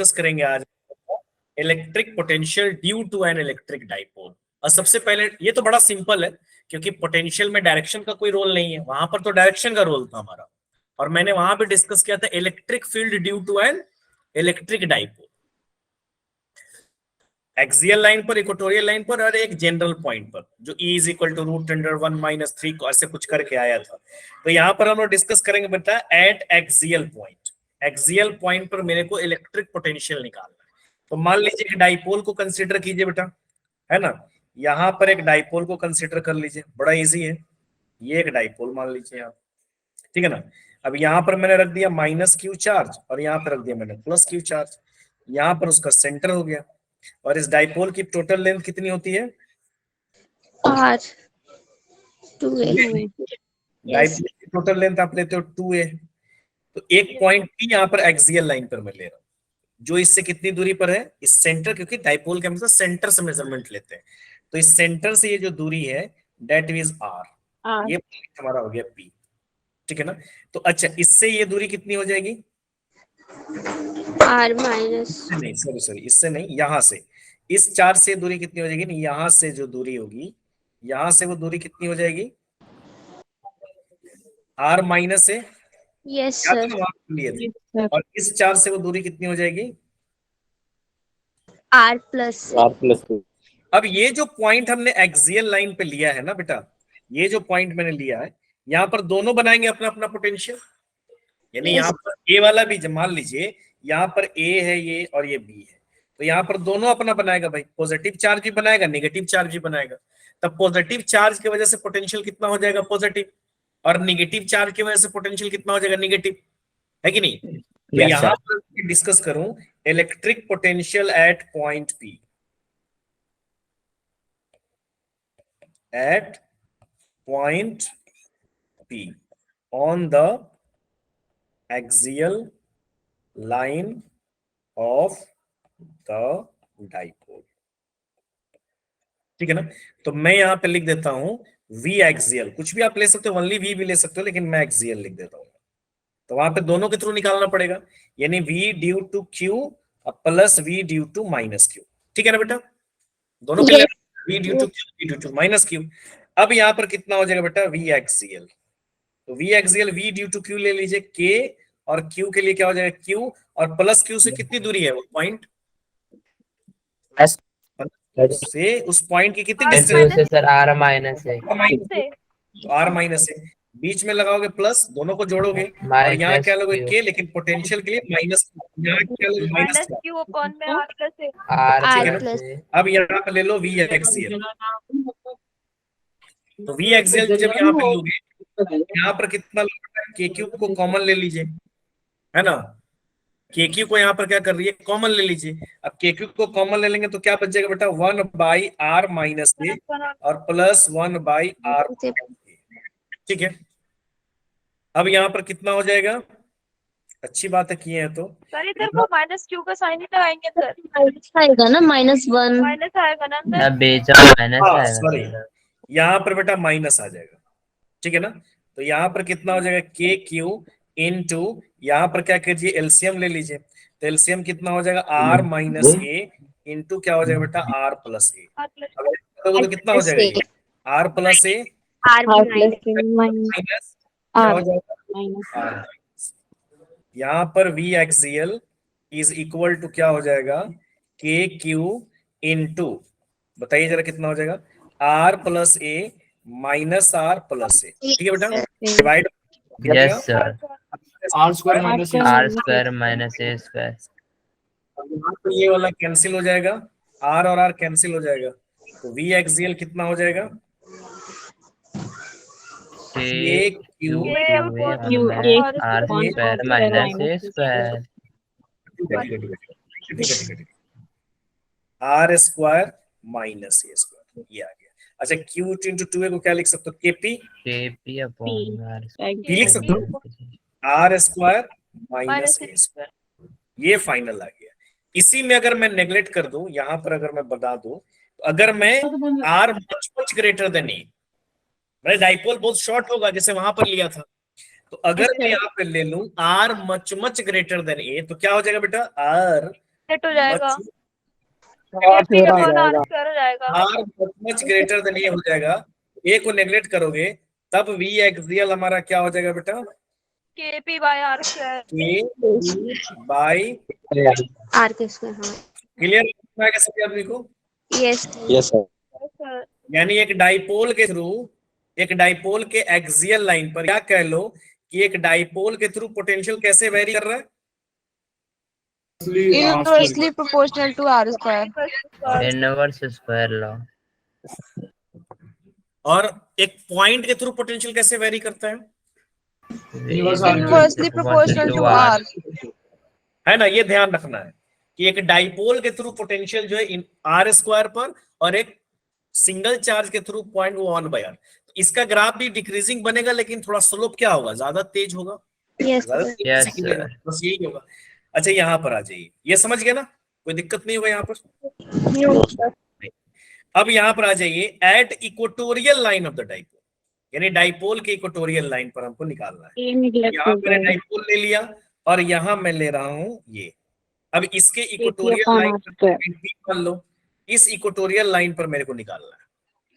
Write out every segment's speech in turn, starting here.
Discuss करेंगे आज electric potential due to an electric dipole. और सबसे पहले ये तो बड़ा सिंपल है क्योंकि पोटेंशियल में डायरेक्शन का कोई रोल नहीं है, वहां पर तो डायरेक्शन का रोल था हमारा। और मैंने वहां पे डिस्कस किया था electric field due to an electric dipole, axial line पर, इक्वेटोरियल लाइन पर और एक जनरल पॉइंट पर जो E इज इक्वल टू √1 - 3 को ऐसे कुछ करके आया था। तो यहाँ पर हम लोग डिस्कस करेंगे बेटा eight axial point. Axial point पर मेरे को इलेक्ट्रिक पोटेंशियल निकालना है। तो मान लीजिए कि डाइपोल को कंसीडर कीजिए बेटा, है ना। यहाँ पर एक डाइपोल को कंसीडर कर लीजिए, बड़ा इजी है। ये एक डाइपोल मान लीजिए आप, ठीक है ना। अब यहाँ पर मैंने रख दिया -Q चार्ज और यहाँ पर रख दिया मैंने +Q चार्ज। यहाँ पर उसका सेंटर हो गया। और इस डाइपोल की टोटल लेंथ कितनी होती है? R 2a। डाइपोल की टोटल लेंथ आप लेते हो 2a। तो एक पॉइंट P यहाँ पर एक्सियल लाइन पर मैं ले रहा हूँ, जो इससे कितनी दूरी पर है? इस सेंटर, क्योंकि डाइपोल के मतलब सेंटर से मेजरमेंट लेते हैं। तो इस सेंटर से ये जो दूरी है दैट इज R। ये हमारा हो गया P, ठीक है ना। तो अच्छा, इससे ये दूरी कितनी हो जाएगी? R माइनस, नहीं सॉरी, इससे नहीं, यहाँ से इस चार्ज से दूरी कितनी हो जाएगी? नहीं, यहाँ से जो दूरी होगी, यहाँ से वो दूरी कितनी हो जाएगी? R माइनस है, यस या सर। तो वहां लिए थे। और इस चार्ज से वो दूरी कितनी हो जाएगी? R plus. अब ये जो पॉइंट हमने एक्सियल लाइन पे लिया है ना बेटा, ये जो पॉइंट मैंने लिया है, यहाँ पर दोनों बनाएंगे अपना अपना पोटेंशियल। यानी यहाँ पर ए वाला भी, मान लीजिए यहाँ पर ए है ये और ये बी है, तो यहाँ पर दोनों अपना बनाएगा भाई। पॉजिटिव चार्ज भी बनाएगा, नेगेटिव चार्ज भी बनाएगा। तब पॉजिटिव चार्ज की वजह से पोटेंशियल कितना हो जाएगा? पॉजिटिव। और निगेटिव चार्ज की वजह से पोटेंशियल कितना हो जाएगा? निगेटिव, है कि नहीं? तो यहाँ पर डिस्कस करूं electric potential at point P, at point P on the axial line of the dipole, ठीक है ना। तो मैं यहां पे लिख देता हूं V एक्सियल, कुछ भी आप ले सकते हो, ओनली V भी ले सकते हो, लेकिन मैं एक्सियल लिख देता हूं। तो वहां पे दोनों के थ्रू निकालना पड़ेगा, यानी V due to Q plus V due to -Q, ठीक है ना बेटा। दोनों के लिए V due to Q, V due to -Q। अब यहाँ पर कितना हो जाएगा बेटा? V axial. तो V axial V due to Q ले लीजिए, K और Q के लिए क्या हो जाएगा? Q और प्लस Q से कितनी दूरी है? वो पॉइंट से उस पॉइंट की कितनी डिस्टेंस है सर? R माइनस है, तो R माइनस है। बीच में लगाओगे प्लस, दोनों को जोड़ोगे और यहाँ माइनस क्या लोगे? Q। K, लेकिन पोटेंशियल के लिए माइनस, यहाँ क्या लोगे? माइनस Q अपॉन में R प्लस है। R ठीक है ना। प्लस है। अब यहाँ पे ले लो V एक्सियल। तो V एक्सियल जब यहाँ पे लोगे, यहाँ पर कितना लोगे? KQ को कॉमन ले लीजिए, है ना। KQ को यहाँ पर क्या कर रही है? कॉमन ले लीजिए। अब KQ को कॉमन ले लेंगे तो क्या बच जाएगा बेटा? 1/R माइनस ए और प्लस 1/R, ठीक है। अब यहाँ पर कितना हो जाएगा? अच्छी बात है, किए हैं तो सर इधर को -Q का साइन ही लगाएंगे सर, आएगा ना -1। माइनस आएगा ना अंदर। बेचा माइनस आएगा सॉरी, सर। यहाँ पर बेटा माइनस आ जाएगा, ठीक है ना। तो यहाँ पर कितना हो जाएगा? KQ इनटू, यहाँ पर क्या कीजिए? एलसीएम ले लीजिए। तो एलसीएम कितना हो जाएगा? R माइनस ए इंटू क्या हो जाएगा बेटा? R plus A. R plus तो कितना हो जाएगा ये? R plus A R plus minus क्या हो जाएगा? R। यहाँ पर V एक्सियल इज इक्वल टू क्या हो जाएगा? KQ इनटू, बताइए जरा कितना हो जाएगा? R plus A minus R plus A, ठीक है बेटा। Divide, yes sir. R square minus R square minus A square. यहाँ पर ये वाला कैंसिल हो जाएगा, R और R कैंसिल हो जाएगा। तो V एक्सियल कितना हो जाएगा? KQ R square minus A square. R square minus A square, ये आ गया। अच्छा, Q इंटू 2a को क्या लिख सकते हो? KP अपॉन R P लिख सकते हो, R square minus A square, ये फाइनल आ गया। इसी में अगर मैं नेग्लेक्ट कर दूं, यहां पर अगर मैं बता दूं, तो अगर मैं R मच ग्रेटर देन ए, मैं डाइपोल बहुत शॉर्ट होगा जैसे वहां पर लिया था, तो अगर मैं यहाँ पे ले लूं R मच ग्रेटर देन ए, तो क्या हो जाएगा बेटा? R नेट हो जाएगा, much- P का कॉन आर स्क्वायर हो जाएगा। r much greater than ये हो जाएगा, a को नेग्लेक्ट करोगे तब v एक्सियल हमारा क्या हो जाएगा बेटा, KP by R square. k by R के स्क्वायर। हाँ क्लियर है सभी आदमी को? Yes yes sir. सर यानी एक डाइपोल के थ्रू, एक डाइपोल के एक्सियल लाइन पर, या कह लो कि एक डाइपोल के थ्रू पोटेंशियल कैसे वेरी कर रहा है, Inversely proportional to r square. Inverse square law. और एक पॉइंट के थ्रू पोटेंशियल कैसे वेरी करता है, Inversely proportional to r. है ना? ये ध्यान रखना है कि एक डाइपोल के थ्रू पोटेंशियल जो है आर स्क्वायर पर, और एक सिंगल चार्ज के थ्रू पॉइंट वो ऑन बाय आर। तो इसका ग्राफ भी डिक्रीजिंग बनेगा, लेकिन थोड़ा स्लोप क्या होगा, ज्यादा तेज होगा, यस ज्यादा सर। तेजी से Yes, गिरेगा। sir. बस यही होगा। अच्छा यहाँ पर आ जाइए, ये समझ गए ना, कोई दिक्कत नहीं होगा यहाँ पर। अब यहाँ पर आ जाइए, at equatorial line of the dipole, यानी डाइपोल के इक्वेटोरियल लाइन पर हमको निकालना है। यहाँ मैंने डाइपोल ले लिया और यहाँ मैं ले रहा हूं ये। अब इसके इक्वेटोरियल लाइन पर मान लो, इस इक्वेटोरियल लाइन पर मेरे को निकालना है,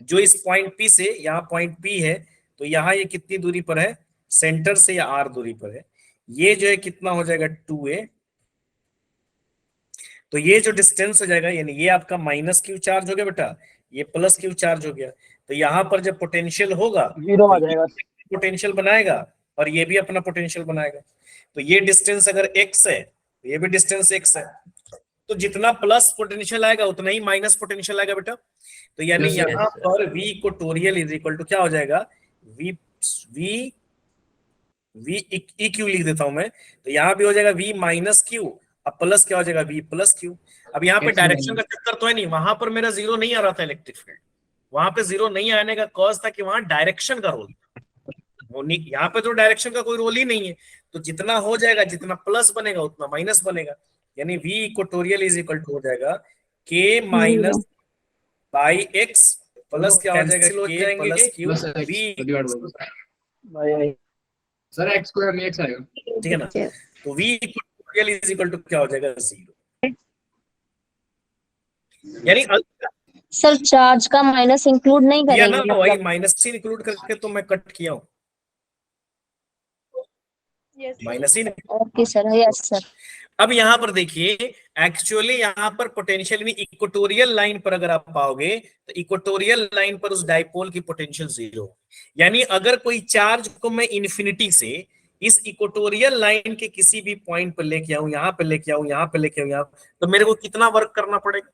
जो इस पॉइंट पी से, यहाँ पॉइंट पी है, तो यहाँ ये कितनी दूरी पर है, सेंटर से या आर दूरी पर है। ये जो है कितना हो जाएगा 2a, तो ये जो डिस्टेंस हो जाएगा, यानी ये आपका माइनस क्यू चार्ज हो गया बेटा, ये प्लस क्यू चार्ज हो गया। तो यहाँ पर जब पोटेंशियल होगा, जीरो आ जाएगा। पोटेंशियल बनाएगा और ये भी अपना पोटेंशियल बनाएगा। तो ये डिस्टेंस अगर x है, तो ये भी डिस्टेंस x है, तो जितना प्लस पोटेंशियल आएगा उतना ही माइनस पोटेंशियल आएगा बेटा। तो यानी Yes, यहाँ sir. पर v equatorial is equal to क्या हो जाएगा, v इक्यू लिख देता हूं मैं, तो यहाँ भी हो जाएगा v माइनस क्यू, अब प्लस क्या हो जाएगा v प्लस क्यू। अब यहाँ पे डायरेक्शन का चक्कर तो है नहीं, वहां पर मेरा जीरो नहीं आ रहा था इलेक्ट्रिक फील्ड, वहां पे जीरो नहीं आने का कॉज था कि वहां डायरेक्शन का रोल, यहाँ पे तो डायरेक्शन का कोई रोल ही नहीं है। तो जितना हो जाएगा, जितना प्लस बनेगा उतना माइनस बनेगा, यानी v equatorial is equal to हो जाएगा k minus by x plus क्या हो जाएगा k plus Q v, sir X square में एक्स आएगा। ठीक है ना? तो v equatorial is equal to क्या हो जाएगा 0, यानी सर चार्ज का माइनस इंक्लूड नहीं या ना करेंगे वही मतलब? माइनस से इंक्लूड करके तो मैं कट किया हूँ, यस माइनस ही। Okay sir, yes sir. अब यहाँ पर देखिए, एक्चुअली यहाँ पर पोटेंशियल में इक्वेटोरियल लाइन पर अगर आप पाओगे, तो इक्वेटोरियल लाइन पर उस डाइपोल की पोटेंशियल 0, यानी अगर कोई चार्ज को मैं इन्फिनिटी से इस इक्वेटोरियल लाइन के किसी भी पॉइंट पर लेके आऊं, यहाँ पे लेके आऊं, यहाँ पे लेके आऊं, यहाँ, तो मेरे को कितना वर्क करना पड़ेगा,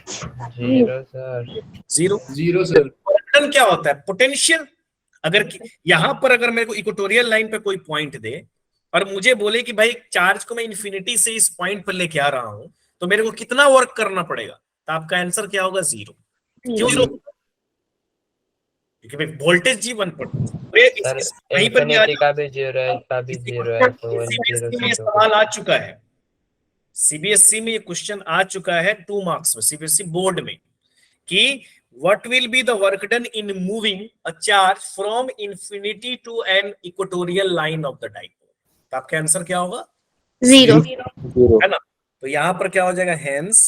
0 सर। 0। Zero sir. वर्क क्या होता है, पोटेंशियल। अगर यहाँ पर अगर मेरे को इक्वेटोरियल लाइन पे कोई पॉइंट दे और मुझे बोले कि भाई चार्ज को मैं इन्फिनिटी से इस पॉइंट पर लेके आ रहा हूं, तो मेरे को कितना वर्क करना पड़ेगा, तो आपका आंसर क्या होगा 0। क्यों 0? क्योंकि भाई वोल्टेज जी1 पर सर कहीं पर भी इंफिनिटी का भी 0 है, इसका भी 0 है, तो सीबीएसई में 0 सवाल आ चुका है, सीबीएसई में ये क्वेश्चन आ चुका है 2 मार्क्स में, सीबीएसई बोर्ड में, कि what will be the work done in moving a charge from infinity to an equatorial line of the dipole, तो आपका आंसर क्या होगा 0। जीरो। है ना? तो यहां पर क्या हो जाएगा, hence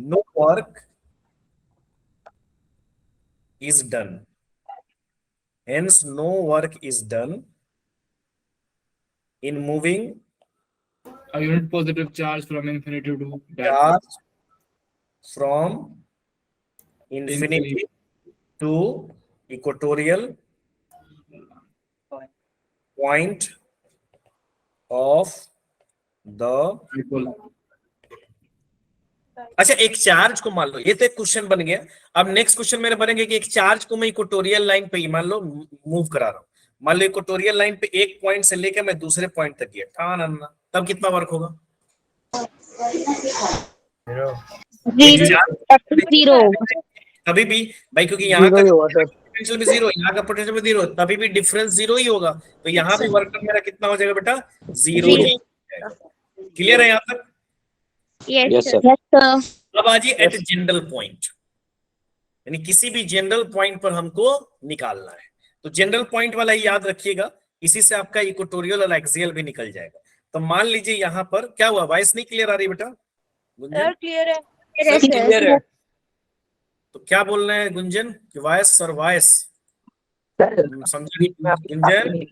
no work is done, hence no work is done in moving A unit positive charge from infinity to charge from infinity to equatorial point of the, अच्छा एक चार्ज को मान लो, ये तो एक क्वेश्चन बन गया। अब नेक्स्ट क्वेश्चन मेरे बनेंगे कि एक चार्ज को मैं इक्वेटोरियल लाइन पे ही मान लो मूव करा रहा हूं, मान लो इक्वेटोरियल लाइन पे एक पॉइंट से लेकर मैं दूसरे पॉइंट तक गया, ठान अन्ना, तब कितना वर्क होगा, 0 तभी भी भाई, क्योंकि यहाँ का पोटेंशियल भी 0, यहाँ का पोटेंशियल भी 0, तभी भी डिफरेंस 0 ही होगा, तो यहाँ भी वर्क मेरा कितना हो जाएगा बेटा 0 ही। क्लियर है यहाँ तक? Yes sir. अब आजिए एट जनरल पॉइंट, यानी किसी भी जनरल पॉइंट पर हमको निकालना है, तो जनरल पॉइंट वाला ही याद रखिएगा, इसी से आपका इक्वेटोरियल और एक्सियल भी निकल जाएगा। तो मान लीजिए यहाँ पर क्या हुआ, वॉइस नहीं क्लियर आ रही बेटा गुंजन? सर क्लियर है। Yes, सब sir. क्लियर है? तो क्या बोल रहे हैं गुंजन कि वॉइस और वॉइस समझ गुंजन?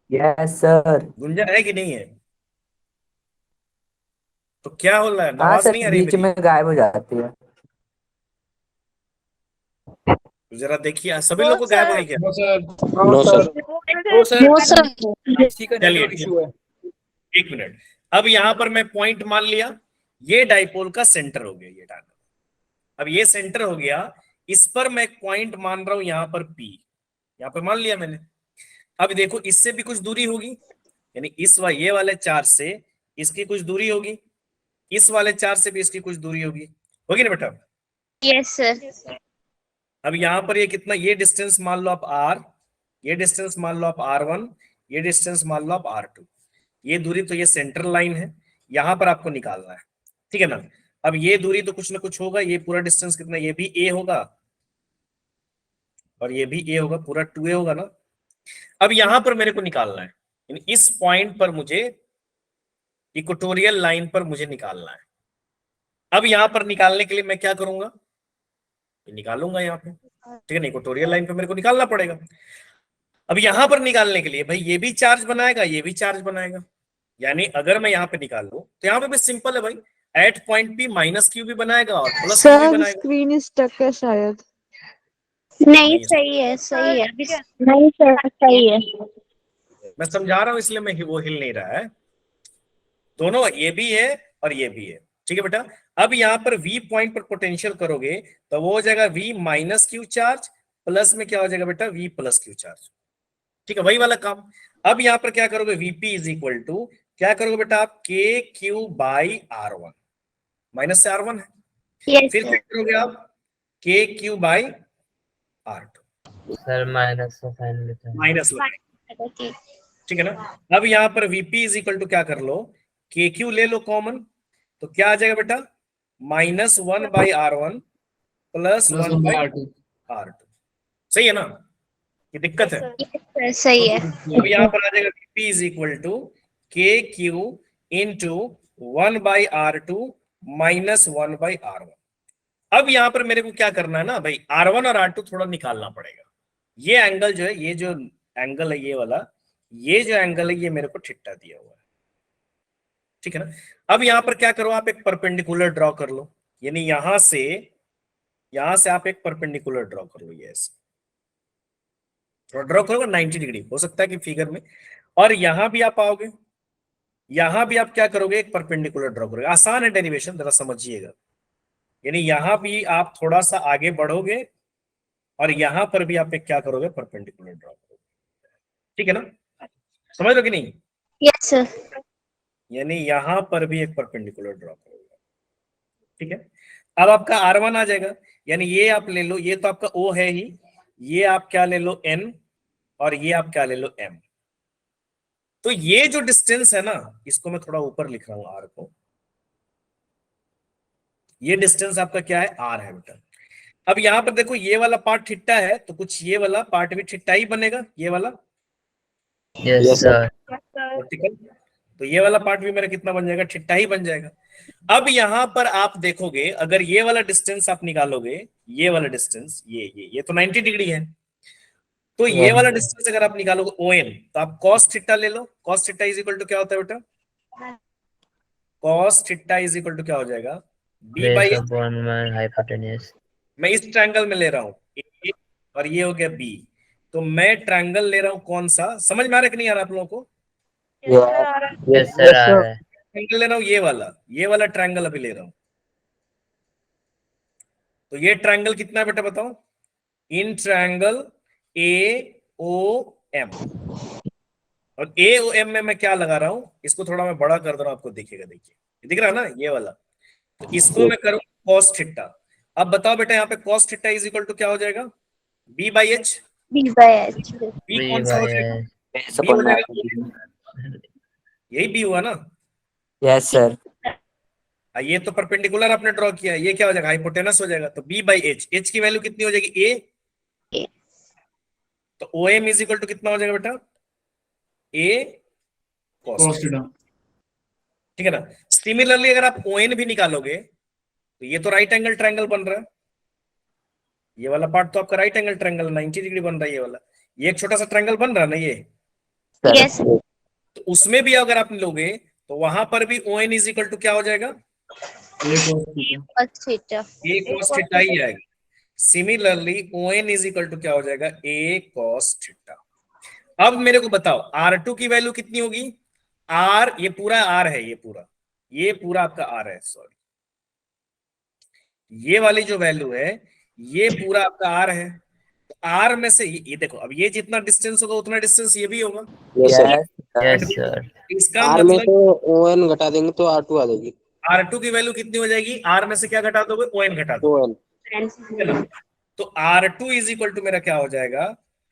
Yes sir. गुंजन है कि नहीं है? तो क्या हो रहा है, हाँ आवाज सर, नहीं आ रही बीच मेरी? में गायब हो जाती है। तो जरा देखिए सभी लोग को गायब हो गई क्या? No sir. No sir. No sir. No, sir. किसी का चलिए, नेटवर्क इशू है। एक मिनट। अब यहां पर मैं पॉइंट मान लिया, ये डाइपोल का सेंटर हो गया ये डायपोल। अब ये सेंटर हो गया, इस पर मैं एक पॉइंट मान रहा हूं यहां पर P, यहां पर मान लिया मैंने। अब देखो इससे भी कुछ दूरी होगी, यानी ये वाले चार्ज से इसकी कुछ दूरी होगी, इस वाले चार्ज से भी इसकी कुछ दूरी होगी ना बेटा? Yes, sir. अब यहां पर ये कितना, ये डिस्टेंस मान लो आप R, ये डिस्टेंस मान लो आप R1, ये डिस्टेंस मान लो आप R2। ये दूरी तो ये सेंट्रल लाइन है, यहां पर आपको निकालना है, ठीक है ना? अब ये दूरी तो कुछ ना कुछ होगा, ये पूरा डिस्टेंस कितना, ये भी A होगा और ये भी A होगा, पूरा 2A होगा ना? अब यहां पर मेरे को निकालना है, यानी इस पॉइंट पर मुझे, इक्वेटोरियल लाइन पर मुझे निकालना है। अब यहां पर निकालने के लिए मैं क्या करूंगा, निकालूंगा यहाँ पे, ठीक है ना? इक्वेटोरियल लाइन पे मेरे को निकालना पड़ेगा। अब यहां पर निकालने के लिए भाई ये भी चार्ज बनाएगा, ये भी चार्ज बनाएगा, यानी अगर मैं यहाँ पे निकाल लूं तो यहाँ पे भी सिंपल है भाई, at point P minus Q भी बनाएगा और प्लस क्यू भी सर बनाएगा। स्क्रीन इज स्टक है शायद। नहीं, सही है, सही है। ठीक है। नहीं सर, सही है। मैं समझा रहा हूं इसलिए मैं वो हिल नहीं रहा है, दोनों ये भी है और ये भी है, ठीक है बेटा? अब यहाँ पर V पॉइंट पर पोटेंशियल करोगे तो वो हो जाएगा V minus Q charge, plus में क्या हो जाएगा बेटा, V प्लस क्यू चार्ज, ठीक है? वही वाला काम। अब यहाँ पर क्या करोगे, Vp इज इक्वल टू क्या करोगे बेटा आप, के क्यू बाई R1, माइनस से R1 है, Yes, फिर sir. क्या करोगे आप, के Q by R2, sir minus से साइन लेते हैं। Minus low, Okay. ठीक है ना? अब यहाँ पर Vp इज इक्वल टू क्या कर लो, के क्यू ले लो कॉमन, तो क्या आ जाएगा बेटा, -1 by R1 plus Plus 1 1 by by R2. R2। सही है ना? ये दिक्कत है? Yes, sir. सही है। अब यहाँ पर आ जाएगा Vp इज इक्वल टू के Q into 1 by R2 minus 1 by R1। अब यहाँ पर मेरे को क्या करना है ना भाई, R1 और R2 थोड़ा निकालना पड़ेगा। ये एंगल जो है, ये जो एंगल है ये वाला, ये जो एंगल है ये मेरे को ठिट्टा दिया हुआ है, ठीक है ना? अब यहाँ पर क्या करो, आप एक परपेंडिकुलर ड्रॉ कर लो, यानी यहां से आप एक परपेंडिकुलर ड्रॉ कर लो, ये ऐसे ड्रॉ करोगे 90 डिग्री, हो सकता है कि फिगर में, और यहां भी आप आओगे, यहां भी आप क्या करोगे, एक परपेंडिकुलर ड्रॉ करोगे। आसान है डेरिवेशन, जरा समझिएगा, यानी यहां भी आप थोड़ा सा आगे बढ़ोगे और यहां पर भी आप एक क्या करोगे, परपेंडिकुलर ड्रॉ करोगे, ठीक है ना? समझ लो कि नहीं? Yes, sir. यानी यहां पर भी एक परपेंडिकुलर ड्रॉ करोगे, ठीक है? अब आपका R1 आ जाएगा, यानी ये आप ले लो, ये तो आपका O है ही, ये आप क्या ले लो N, और ये आप क्या ले लो M। तो ये जो डिस्टेंस है ना, इसको मैं थोड़ा ऊपर लिख रहा हूं R को, ये डिस्टेंस आपका क्या है, R है बेटा। अब यहां पर देखो ये वाला पार्ट ठिट्टा है, तो कुछ ये वाला पार्ट भी ठिट्टा ही बनेगा, ये वाला यस सर। वर्टिकल, तो ये वाला पार्ट भी मेरा कितना बन जाएगा, ठिट्टा ही बन जाएगा। अब यहां पर आप देखोगे, अगर ये वाला डिस्टेंस आप निकालोगे, ये वाला डिस्टेंस, ये तो 90 डिग्री है, तो ये वाला डिस्टेंस अगर आप निकालोगे OM, तो आप cos थीटा ले लो। cos theta is equal to क्या होता है बेटा, cos theta is equal to क्या हो जाएगा, B बाई, बेस अपॉन में हाइपोटेन्यूज। मैं इस ट्रायंगल में ले रहा हूं A, और ये हो गया B, तो मैं ट्रायंगल ले रहा हूं कौन सा, समझ में आ रहा है कि नहीं आ रहा आप लोगों को? यस सर आ रहा है। ट्रायंगल ले रहा हूं ये वाला ट्रायंगल अभी ले रहा हूं। तो ये ट्रायंगल कितना है बेटा बताओ, इन ट्रायंगल AOM, और AOM में मैं क्या लगा रहा हूं, इसको थोड़ा मैं बड़ा कर दे रहा हूं, आपको दिखेगा, देखिए दिख रहा है ना ये वाला, तो इसको मैं करूं cos थीटा। अब बताओ बेटा यहाँ पे cos theta is equal to क्या हो जाएगा, B by H। B by H. B कौन सा हो जाएगा, B हो जाएगा, यही B हुआ ना? Yes sir. ये तो परपेंडिकुलर आपने ड्रॉ किया, ये क्या हो जाएगा, हाइपोटेनस हो जाएगा, तो B बाई H, H की वैल्यू कितनी हो जाएगी, A। A. तो तो OM इज इक्वल टू कितना हो जाएगा बेटा, A cos Cos theta। theta. ठीक है ना। सिमिलरली अगर आप ON भी निकालोगे तो ये तो राइट एंगल ट्रायंगल बन रहा है, ये वाला पार्ट तो आपका राइट एंगल ट्रायंगल 90 डिग्री बन रहा है, ये वाला, ये एक छोटा सा ट्रायंगल बन रहा है ना ये, सर Yes, sir. तो उसमें भी अगर आप लोगे तो वहां पर भी ON इज इक्वल टू क्या हो जाएगा, A cos theta. Cos theta. A cos theta ही आएगा। Similarly ON is equal to क्या हो जाएगा, A cos थीटा। अब मेरे को बताओ R2 की वैल्यू कितनी होगी, R, ये पूरा R है, ये पूरा आपका R है, सॉरी, ये वाली जो वैल्यू है ये पूरा आपका R है। तो R में से ये देखो, अब ये जितना डिस्टेंस होगा उतना डिस्टेंस ये भी होगा। Yes Yes, sir. इसका आर में मतलब तो ON घटा देंगे तो R2 आ जाएगी। R2 की वैल्यू कितनी हो जाएगी, R में से क्या घटा दोगे, ON घटा दोगे, ON ठीक है ना। तो R2 इज इक्वल टू मेरा क्या हो जाएगा,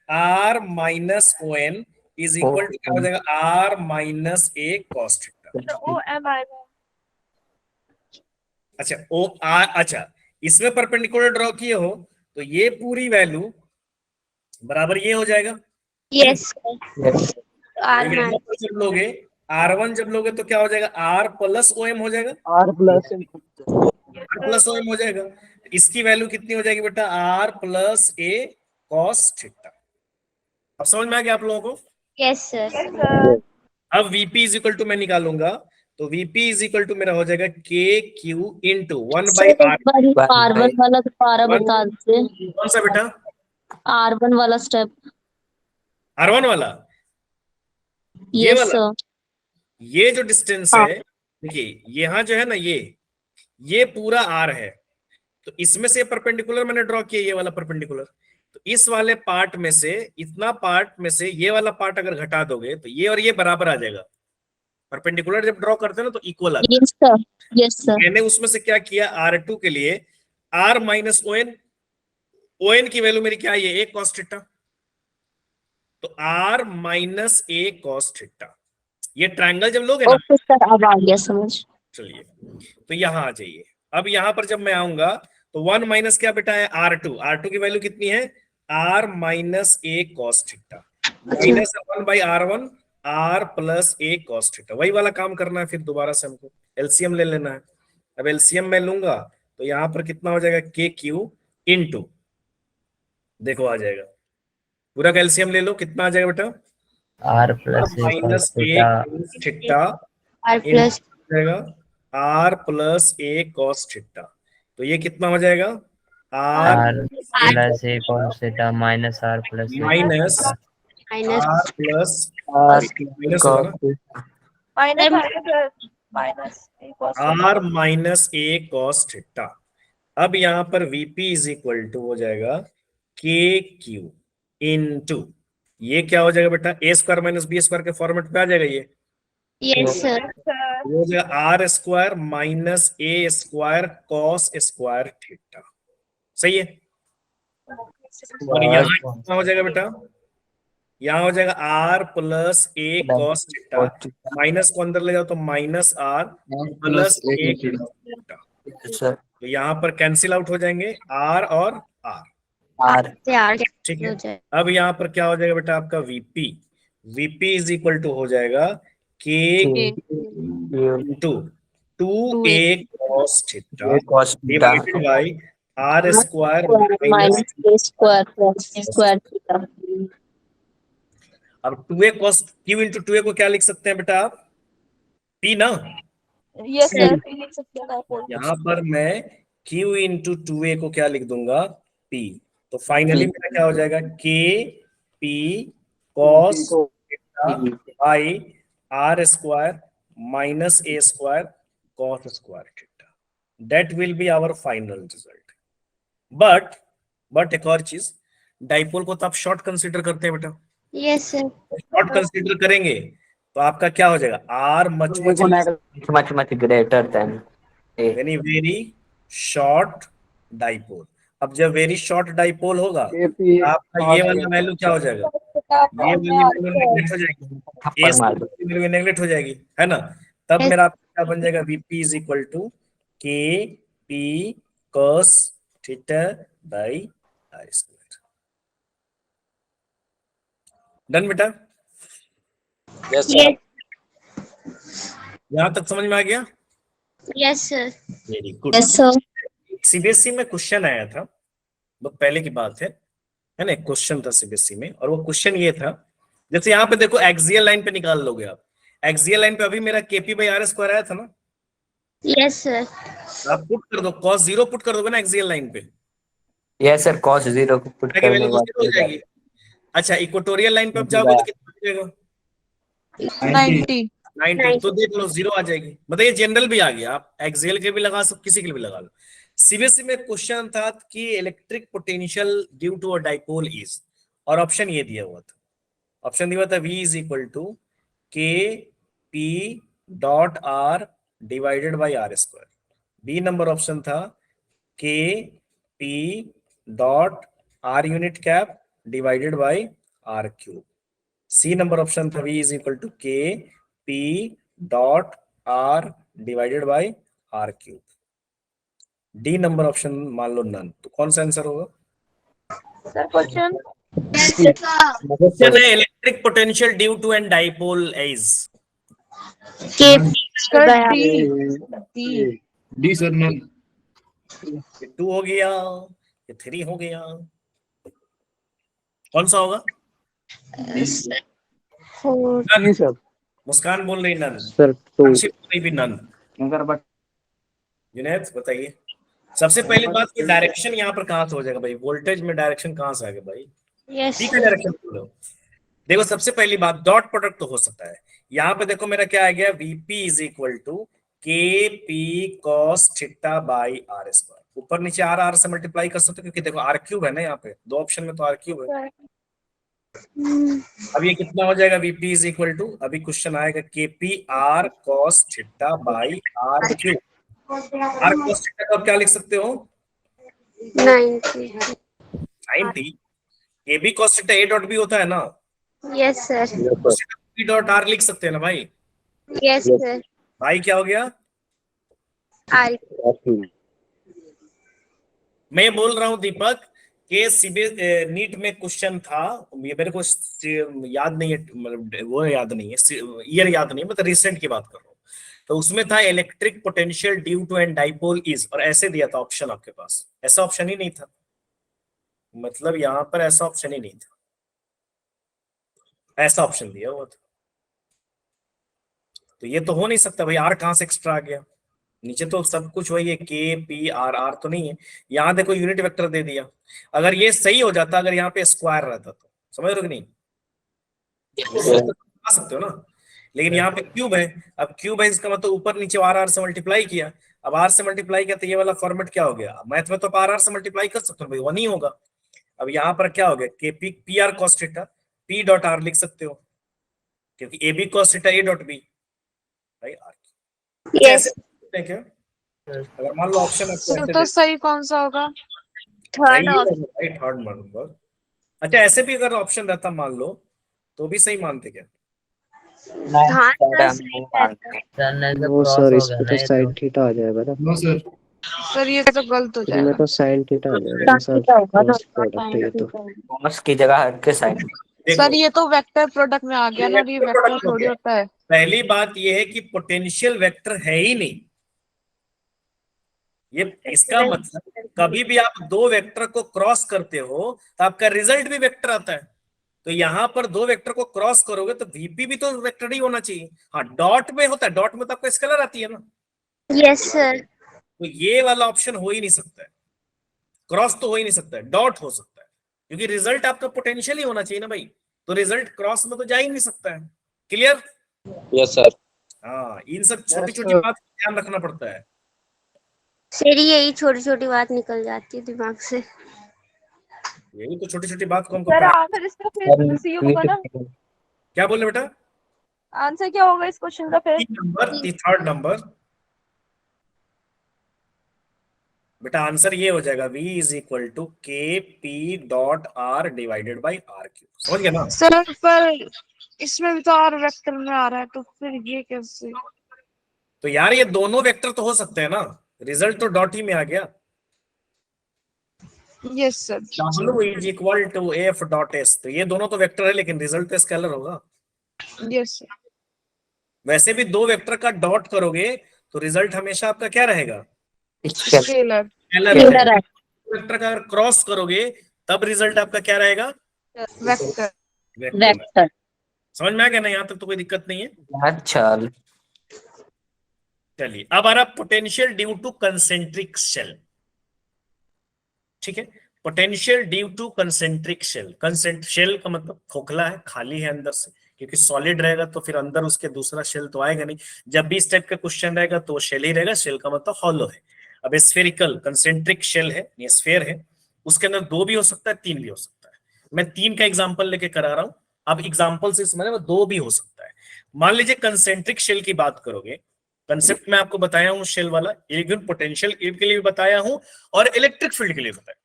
R minus ON is equal to क्या हो जाएगा, R minus A cos theta. तो OM आएगा। अच्छा अच्छा, इसमें परपेंडिकुलर ड्रॉ किए हो तो ये पूरी वैल्यू बराबर ये हो जाएगा। Yes, sir. यस R तो यहाँ minus. पर जब लोगे R1 जब लोगे तो क्या हो जाएगा, R प्लस OM हो जाएगा, R plus R plus OM हो जाएगा। इसकी वैल्यू कितनी हो जाएगी बेटा, R plus A cos theta. अब समझ में आ गया आप लोगों को। Yes, sir. Yes, sir. अब VP इज इक्वल टू मैं निकालूंगा, तो VP इज इक्वल टू मेरा हो जाएगा KQ इंटू 1/R। R1 वाला दोबारा बता दीजिए, कौन सा बेटा, R1 वाला स्टेप। R1 वाला, ये यस वाला, सर। ये जो डिस्टेंस है, देखिए यहाँ जो है ना ये पूरा R है, तो इसमें से परपेंडिकुलर मैंने ड्रॉ किया, ये वाला परपेंडिकुलर, तो इस वाले पार्ट में से, इतना पार्ट में से ये वाला पार्ट अगर घटा दोगे तो ये और ये बराबर आ जाएगा। परपेंडिकुलर जब ड्रॉ करते हैं ना तो इक्वल आता है। Yes sir, yes sir. मैंने उसमें से क्या किया, R2 के लिए R माइनस ON की वैल्यू मेरी क्या है, ये A cos थीटा, तो R minus A cos theta. ये ट्रायंगल जब लोगे ना, ओके सर, अब आ गया समझ। चलिए तो यहां आ जाइए। अब यहां पर जब मैं आऊंगा तो 1 माइनस क्या बेटा है, R2 की वैल्यू कितनी है, R minus A cos theta, minus 1/R1 R plus A cos theta. वही वाला काम करना है, फिर दोबारा से हमको एलसीएम ले लेना है। अब एलसीएम मैं लूंगा तो यहाँ पर कितना हो जाएगा, KQ इंटू, देखो आ जाएगा, पूरा का एलसीएम ले लो, कितना आ जाएगा बेटा, R plus A cos minus A theta. cos theta R plus. जाएगा R plus A cos theta. तो ये कितना हो जाएगा, R R plus A cos theta minus R plus A cos minus theta. Minus. R plus R minus होगा ना, minus आएगा sir, minus R minus A cos theta. अब यहाँ पर VP इज इक्वल टू हो जाएगा KQ इंटू, ये क्या हो जाएगा बेटा, A square minus B square के फॉर्मेट पे आ जाएगा ये, Yes, sir. सर। ये हो जाएगा R square minus A square cos square theta. सही है। और यहाँ कितना हो जाएगा बेटा, यहाँ हो जाएगा R plus A cos theta, minus को अंदर ले जाओ तो minus R plus A cos theta. Sir तो यहाँ पर कैंसिल आउट हो जाएंगे R और R, आर से R ठीक हो है। जाए. अब यहाँ पर क्या हो जाएगा बेटा आपका VP इज इक्वल टू हो जाएगा K into 2A cos theta cos theta divided by R square minus A square plus square theta. अब 2A cos Q into 2A को क्या लिख सकते हैं बेटा आप, P ना, यस सर, लिख सकते हैं आप। यहाँ पर मैं Q इंटू 2A को क्या लिख दूंगा, P। तो फाइनली मेरा क्या हो जाएगा, K P cos by R square minus A square cos square theta. That will be our final result. But एक और चीज, डाइपोल को तो आप शॉर्ट कंसीडर करते हैं बेटा, Yes, sir. शॉर्ट कंसीडर करेंगे तो आपका क्या हो जाएगा, R much much greater than A यानी वेरी शॉर्ट डाइपोल। अब जब वेरी शॉर्ट डाइपोल होगा तो आपका ये वाला वैल्यू क्या हो जाएगा, ये वाली वैल्यू नेगलेक्ट हो जाएगी, थप्पड़ मार दो। वैल्यू नेगलेक्ट हो जाएगी, है ना। तब Yes. मेरा क्या बन जाएगा, VP is equal to KP cos theta by R square. Done बेटा, यस सर। यहां तक समझ में आ गया? Yes, sir. Very good. Yes, sir. CBSE में क्वेश्चन आया था, बहुत पहले की बात है ना? एक क्वेश्चन था सीबीएसई में, और वो क्वेश्चन ये था, जैसे यहाँ पे देखो एक्सियल लाइन पे निकाल लोगे आप, एक्सियल लाइन पे अभी मेरा केपी बाई आर स्क्वायर आया था ना, Yes, sir. आप पुट कर दो, cos 0 पुट कर दोगे ना एक्सियल लाइन पे, यस सर, cos 0 को पुट की करने वैल्यू के तो बाद 0 हो जाएगी। अच्छा, इक्वेटोरियल लाइन पे आप जाओगे तो कितना हो जाएगा? 90. 90। तो देख लो 0 आ जाएगी। मतलब ये जनरल भी आ गया, आप एक्सियल के भी लगा सकते, किसी के लिए भी लगा लो। सीबीएसई में क्वेश्चन था कि electric potential due to a dipole is, और ऑप्शन ये दिया हुआ था, ऑप्शन दिया हुआ था V is equal to K P dot R divided by R square. B number option था K P dot R unit cap divided by R cube. C number option था V is equal to K P dot R divided by R cube. D number option मान लो none, तो कौन सा answer होगा? Sir question question है electric potential due to an dipole is. K. Sir, D. D sir, none. 2 हो गया, ये 3 हो गया, कौन सा होगा? Four. नहीं सर। मुस्कान बोल रही नन, सर टू। साक्षी बोल रही भी नन। जुनैद बताइए। सबसे पहली बात कि डायरेक्शन यहाँ पर कहाँ से हो जाएगा भाई? वोल्टेज में डायरेक्शन कहाँ से आ गया भाई? Yes, डी का sir. डायरेक्शन बोलो। देखो सबसे पहली बात, डॉट प्रोडक्ट तो हो सकता है। यहाँ पे देखो मेरा क्या आ गया, VP is equal to K P cos theta by R square. ऊपर नीचे आर आर से मल्टीप्लाई कर सकते हो, क्योंकि देखो आर क्यूब है ना, यहाँ पे दो ऑप्शन में तो आर क्यूब है। अब ये कितना हो जाएगा? वीपी इज इक्वल टू, अभी क्वेश्चन आएगा K P R cos theta by R cube. R cos theta को आप क्या लिख सकते हो? 90. 90। A B cos theta A dot B होता है ना, Yes, sir. B dot R लिख सकते हैं ना भाई। Yes, sir. भाई क्या हो गया? I. मैं बोल रहा हूं दीपक के सीबीएस नीट में क्वेश्चन था, ये मेरे को याद नहीं है, मतलब वो याद नहीं है, ईयर याद नहीं है, मतलब रिसेंट की बात कर रहा हूँ। तो उसमें था electric potential due to an dipole is, और ऐसे दिया था ऑप्शन आपके पास, ऐसा ऑप्शन ही नहीं था, मतलब यहाँ पर ऐसा ऑप्शन ही नहीं था, ऐसा ऑप्शन दिया हुआ था। तो ये तो हो नहीं सकता भाई, आर कहां से एक्स्ट्रा आ गया? नीचे तो सब कुछ वही है, के पी आर आर तो नहीं है। यहाँ देखो यूनिट वेक्टर दे दिया, अगर ये सही हो जाता, अगर यहाँ पे स्क्वायर रहता तो, समझ रहे हो कि नहीं? आ सकते हो ना, लेकिन यहाँ पे क्यूब है। अब क्यूब है, इसका मतलब ऊपर नीचे आर आर से मल्टीप्लाई किया। अब आर से मल्टीप्लाई किया तो ये वाला फॉर्मेट क्या हो गया? मैथ में तो आर आर से मल्टीप्लाई कर सकते हो भाई, वो नहीं होगा। अब यहाँ पर क्या हो गया? K P P R cos theta P dot R लिख सकते हो, क्योंकि A B cos theta A dot B भाई आर। Yes. क्या अगर मान लो ऑप्शन सर तो सही कौन सा होगा? Third option. Third number. अच्छा, ऐसे भी अगर ऑप्शन रहता मान लो तो भी सही मानते क्या? हाँ, sir, सही रहता. सर ने तो वो क्रॉस सर हो इस गया पे ना तो ये साइन तो। थीटा आ जाएगा ना। No sir. सर ये तो गलत हो इसमें जाएगा. तो साइन थीटा आ जाएगा सर, क्रॉस प्रोडक्ट है ये तो। cos की जगह हट के sin। सर ये तो वेक्टर प्रोडक्ट में आ गया ना, और ये वेक्टर थोड़ी होता है. पहली बात यह है कि पोटेंशियल वेक्टर है ही नहीं, ये इसका मतलब कभी भी आप दो वेक्टर को क्रॉस करते हो तो आपका रिजल्ट भी वेक्टर आता है। तो यहां पर दो वेक्टर को क्रॉस करोगे तो वीपी भी तो वेक्टर ही होना चाहिए। हाँ, डॉट में होता है, डॉट में तो आपको स्केलर आती है ना, Yes, sir. तो ये वाला ऑप्शन हो ही नहीं सकता है, क्रॉस तो हो ही नहीं सकता है, डॉट हो सकता है, क्योंकि रिजल्ट आपका पोटेंशियल ही होना चाहिए ना भाई, तो रिजल्ट क्रॉस में तो जा ही नहीं सकता है। क्लियर? Yes sir. हाँ, इन सब छोटी छोटी बात का ध्यान रखना पड़ता है। सर यही छोटी छोटी बात निकल जाती है दिमाग से. यही तो छोटी छोटी बात को हमको सर आंसर इसका फिर सी होगा ना? क्या बोले बेटा? आंसर क्या होगा इस क्वेश्चन का फिर? थर्ड नंबर बेटा, आंसर ये हो जाएगा V is equal to K P dot R divided by R cube. समझ गया ना? सर पर इसमें भी तो आर वेक्टर में आ रहा है, तो फिर ये कैसे? तो यार ये दोनों वेक्टर तो हो सकते हैं ना, रिजल्ट तो डॉट ही में आ गया। Yes sir. W is equal to F dot S। तो ये दोनों तो वेक्टर है लेकिन रिजल्ट तो स्केलर होगा। Yes sir. वैसे भी दो वेक्टर का डॉट करोगे तो रिजल्ट हमेशा आपका क्या रहेगा? स्केलर। स्केलर। स्केलर Scalar रहेगा। है। वेक्टर का अगर क्रॉस करोगे तब रिजल्ट आपका क्या रहेगा? वेक्टर। वेक्टर। वेक्टर। समझ में आ गया ना? यहाँ तक तो कोई दिक्कत नहीं है। अच्छा। चलिए अब आ रहा potential due to concentric shell. ठीक है, potential due to concentric shell. Concentric shell का मतलब खोखला है, खाली है अंदर से, क्योंकि सॉलिड रहेगा तो फिर अंदर उसके दूसरा शेल तो आएगा नहीं। जब भी इस टाइप का क्वेश्चन रहेगा तो शेल ही रहेगा, शेल का मतलब हॉलो है। अब स्फेरिकल कंसेंट्रिक शेल है, ये स्फेयर है, उसके अंदर 2 भी हो सकता है, 3 भी हो सकता है। मैं 3 का एग्जाम्पल लेके करा रहा हूं। अब एग्जाम्पल से समझ 2 भी हो सकता है। मान लीजिए कंसेंट्रिक शेल की बात करोगे, कंसेप्ट में आपको बताया हूं शेल वाला, इलेक्ट्रिक पोटेंशियल के लिए भी बताया हूं और इलेक्ट्रिक फील्ड के लिए बताया।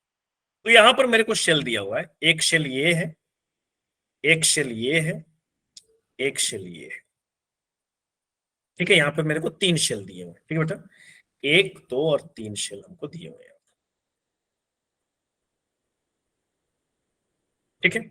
तो यहां पर मेरे को शेल दिया हुआ है, एक शेल ये है, एक शेल ये है, एक शेल ये है। ठीक है, यहां पर मेरे को 3 शेल दिए हुए हैं। ठीक है बेटा, 1 2 और 3 शेल हमको दिए हुए हैं। ठीक है,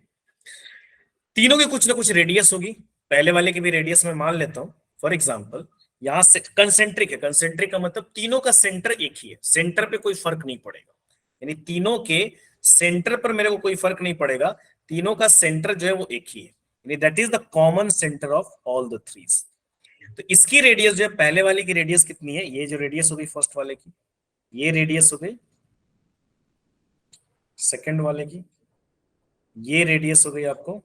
तीनों की कुछ ना कुछ रेडियस होगी। पहले वाले की भी रेडियस मैं मान लेता हूं। फॉर एग्जांपल यहां से कंसेंट्रिक है, कंसेंट्रिक का मतलब तीनों का सेंटर एक ही है, सेंटर पे कोई फर्क नहीं पड़ेगा। यानी तीनों के सेंटर पर मेरे को कोई फर्क नहीं पड़ेगा, तीनों का सेंटर जो है वो एक ही है, यानी that is the common centre of all the threes. तो इसकी रेडियस जो है, पहले वाले की रेडियस कितनी है? ये जो रेडियस हो गई फर्स्ट वाले की, ये रेडियस हो गई सेकंड वाले की, ये रेडियस हो गई आपको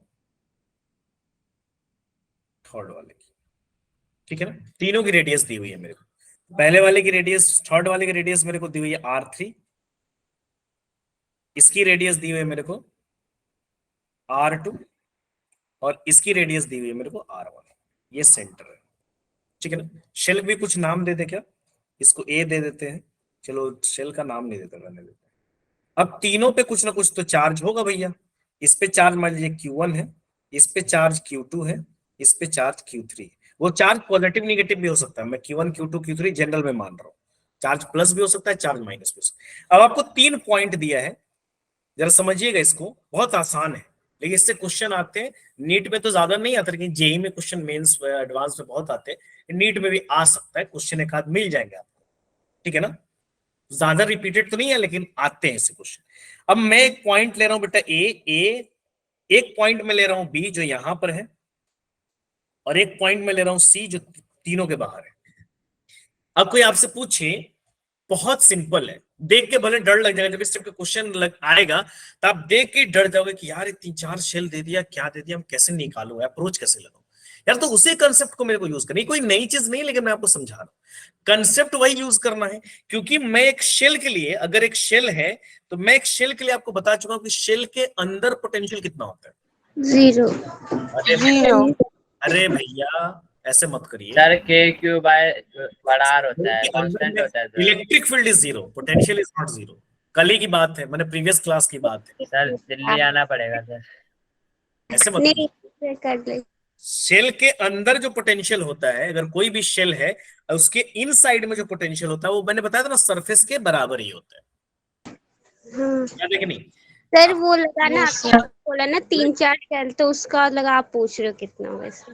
थर्ड वाले की। ठीक है ना, तीनों की रेडियस दी हुई है मेरे को। पहले वाले की रेडियस, थर्ड वाले की रेडियस मेरे को दी हुई है R3, इसकी रेडियस दी हुई है मेरे को R2 और इसकी रेडियस दी हुई है मेरे को R1। ये सेंटर है। ठीक है ना, शेल भी कुछ नाम दे दे क्या? इसको A दे देते हैं, चलो शेल का नाम नहीं देते, रहने देते। अब तीनों पे कुछ ना कुछ तो चार्ज होगा भैया। इस पे चार्ज मान लीजिए Q1 है, इस पे चार्ज Q2 है, इस पे चार्ज Q3 है। वो चार्ज पॉजिटिव निगेटिव भी हो सकता है, मैं Q1 Q2 Q3 जनरल में मान रहा हूँ। चार्ज प्लस भी हो सकता है, चार्ज माइनस भी हो सकता है। अब आपको 3 पॉइंट दिया है, जरा समझिएगा इसको, बहुत आसान है। लेकिन इससे क्वेश्चन आते हैं, नीट में तो ज्यादा नहीं आता, लेकिन जेई में क्वेश्चन, मेंस एडवांस में बहुत आते हैं, नीट में भी आ सकता है क्वेश्चन, एक आध मिल जाएंगे आपको। ठीक है ना, ज्यादा रिपीटेड तो नहीं है लेकिन आते हैं ऐसे क्वेश्चन। अब मैं एक पॉइंट ले रहा हूं बेटा ए, एक पॉइंट में ले रहा हूं बी जो यहां पर है, और एक पॉइंट में ले रहा हूं सी जो तीनों के बाहर है। अब कोई आपसे पूछे, बहुत सिंपल है, देख के भले डर लग जाएगा, जब इस टाइप का क्वेश्चन आएगा तो आप देख के डर जाओगे कि यार 3-4 शेल दे दिया, क्या दे दिया, हम कैसे निकालूं, अप्रोच कैसे लगाऊं यार। तो उसी कंसेप्ट को मेरे को यूज करनी, कोई नई चीज नहीं, लेकिन मैं आपको समझा रहा हूं, कंसेप्ट वही यूज करना है। क्योंकि मैं एक शेल के लिए, अगर एक शेल है तो मैं एक शेल के लिए आपको बता चुका हूं कि शेल के अंदर पोटेंशियल कितना होता है? 0। अरे भैया ऐसे मत करिए सर के क्यू बाय बड़ा आर होता है, कांस्टेंट होता है sir. Electric field is 0, potential is not 0। कल ही की बात है, मैंने प्रीवियस क्लास की बात है। सर दिल्ली आना पड़ेगा सर। ऐसे मत नहीं, कर ले। शेल के अंदर जो पोटेंशियल होता है, अगर कोई भी शेल है, उसके इनसाइड में जो पोटेंशियल होता है वो मैंने बताया था ना, सरफेस के बराबर ही होता है। याद है कि नहीं? सर वो लगाना, बोला ना 3-4 शेल, तो उसका लगा, आप पूछ रहे हो कितना वैसे?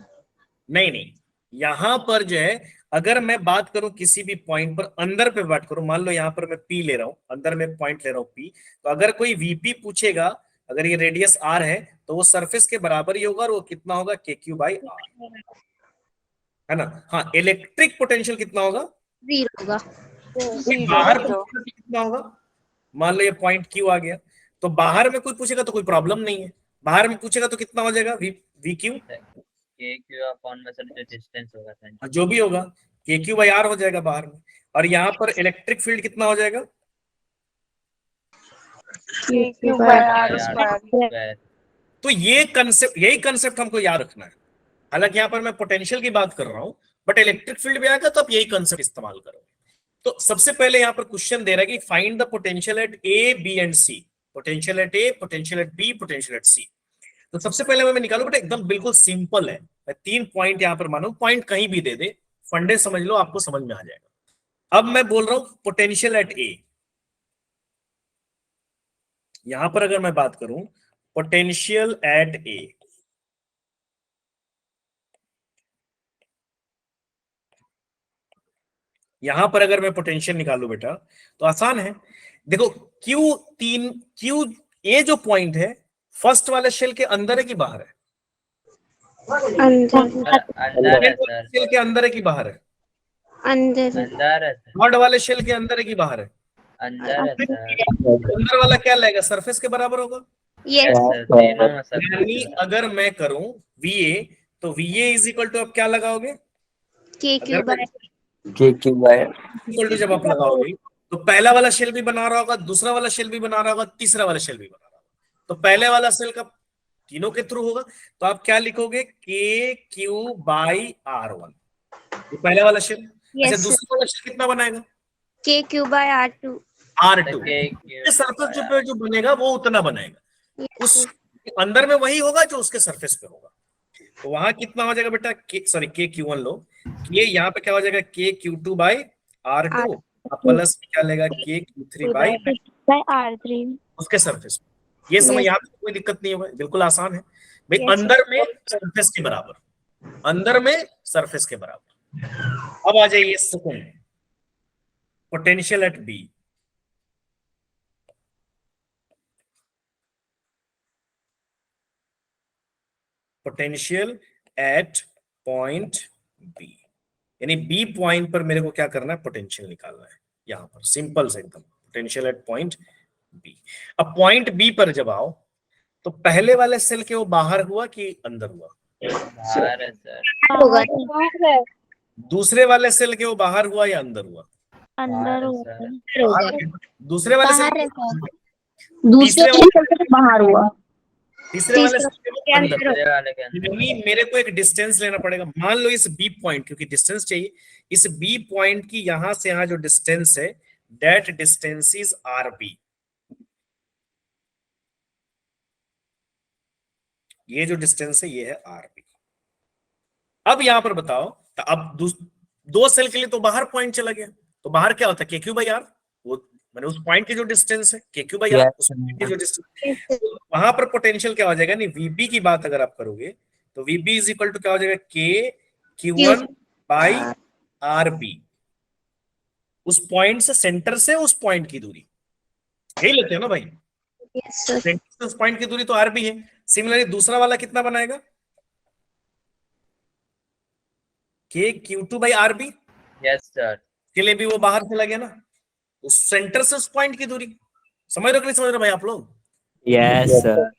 नहीं, यहां पर जो है, अगर मैं बात करूं किसी भी पॉइंट पर अंदर पे बात करूं, मान लो यहां पर मैं P ले रहा हूं, अंदर में पॉइंट ले रहा हूं P, तो अगर कोई VP पूछेगा, अगर ये रेडियस R है तो वो सरफेस के बराबर ही होगा, और वो कितना होगा? KQ/R, है ना। हाँ, इलेक्ट्रिक पोटेंशियल कितना होगा? 0 होगा। बाहर कितना होगा? मान लो ये पॉइंट Q आ गया, तो बाहर में कोई पूछेगा तो कोई प्रॉब्लम नहीं है, बाहर में पूछेगा तो कितना हो जाएगा? VQ, के क्यू अपॉन में सर जो डिस्टेंस होगा सर, जो भी होगा KQ/R हो जाएगा बाहर में। और यहाँ पर इलेक्ट्रिक फील्ड कितना हो जाएगा? तो ये कंसेप्ट, यही कंसेप्ट हमको याद रखना है। हालांकि यहाँ पर मैं पोटेंशियल की बात कर रहा हूं, बट इलेक्ट्रिक फील्ड में आएगा तो आप यही कंसेप्ट इस्तेमाल करोगे। तो सबसे पहले यहाँ पर क्वेश्चन दे रहा है कि find the potential at A, B and C। Potential at A, potential at B, potential at C। तो सबसे पहले मैं निकालू बेटा, एकदम बिल्कुल सिंपल है। मैं 3 पॉइंट यहाँ पर मानू, पॉइंट कहीं भी दे दे, फंडे समझ लो, आपको समझ में आ जाएगा। अब मैं बोल रहा हूं पोटेंशियल एट A, यहां पर अगर मैं बात करूं पोटेंशियल एट ए, यहां पर अगर मैं पोटेंशियल निकालू बेटा तो आसान है। देखो क्यू ए जो पॉइंट है फर्स्ट वाले शेल के अंदर है कि बाहर है? अंदर अंदर है सर, शेल के अंदर है कि बाहर है? अंदर अंदर है सर, थर्ड वाले शेल के अंदर है कि बाहर है? अंदर है सर। अंदर वाला क्या लगेगा? सरफेस के बराबर होगा। यस सर तीनों में सब यानी अगर मैं करूं VA तो VA इज इक्वल टू आप क्या लगाओगे? के क्यू बाय के क्यू बाय इक्वल टू जब आप लगाओगे तो पहला वाला शेल भी बना रहा होगा, दूसरा वाला शेल भी बना रहा होगा, तीसरा वाला शेल भी बना रहा होगा। तो पहले वाला शेल का तीनों के थ्रू होगा, तो आप क्या लिखोगे? के क्यू बाई R1, ये पहले वाला शेल। अच्छा यस दूसरा वाला शेल कितना बनाएगा? K Q by R2 R2। Surface पे जो बनेगा वो उतना बनाएगा, उस अंदर में वही होगा जो उसके सरफेस पे होगा। तो वहां कितना हो जाएगा बेटा? के क्यू1 लो, के यहाँ पे क्या हो जाएगा? के क्यू2 बाई R2 प्लस क्या लेगा? के क्यू3 बाई R3 उसके सरफेस पे। ये समझ, यहाँ पे कोई दिक्कत नहीं होगा, बिल्कुल आसान है भाई। अंदर में सरफेस के बराबर, अंदर में सरफेस के बराबर। अब आ जाइए second, potential at B. Potential at point B, यानी बी पॉइंट पर मेरे को क्या करना है? पोटेंशियल निकालना है। यहां पर सिंपल से एकदम, पोटेंशियल एट पॉइंट बी। अब पॉइंट बी पर जब आओ तो पहले वाले सेल के वो बाहर हुआ कि अंदर हुआ? बाहर है सर, होगा दूसरे वाले सेल के वो बाहर हुआ या अंदर हुआ? अंदर सर, दूसरे वाले सेल दूसरे से बाहर हुआ। तीसरे वाले सेल के वो अंदर हुआ। दूसरे वाले के अंदर। यानी मेरे को एक डिस्टेंस लेना पड़ेगा। मान लो इस बी पॉइंट, क्योंकि डिस्टेंस चाहिए, इस बी पॉइंट की यहां से यहां जो डिस्टेंस है, दैट डिस्टेंस इज RB। ये जो डिस्टेंस है ये है RB। अब यहां पर बताओ, तो अब दो सेल के लिए तो बाहर पॉइंट चला गया, तो बाहर क्या होता है? के क्यू बाई आर, वो मैंने उस पॉइंट की जो डिस्टेंस है के क्यू बाई आर, उस पॉइंट की जो डिस्टेंस, तो वहां पर पोटेंशियल क्या हो जाएगा? नहीं, VB की बात अगर आप करोगे तो VB इज इक्वल टू क्या हो जाएगा? के Q1 बाई RB। उस पॉइंट से, सेंटर से उस पॉइंट की दूरी, यही लेते हैं ना भाई? यस सर सेंटर से उस पॉइंट की दूरी तो RB है। सिमिलरली दूसरा वाला कितना बनाएगा? के Q2 by RB, yes sir, के लिए भी वो बाहर चला गया ना, उस सेंटर से उस पॉइंट की दूरी। समझ रहे हो कि नहीं समझ रहे भाई आप लोग? Yes sir.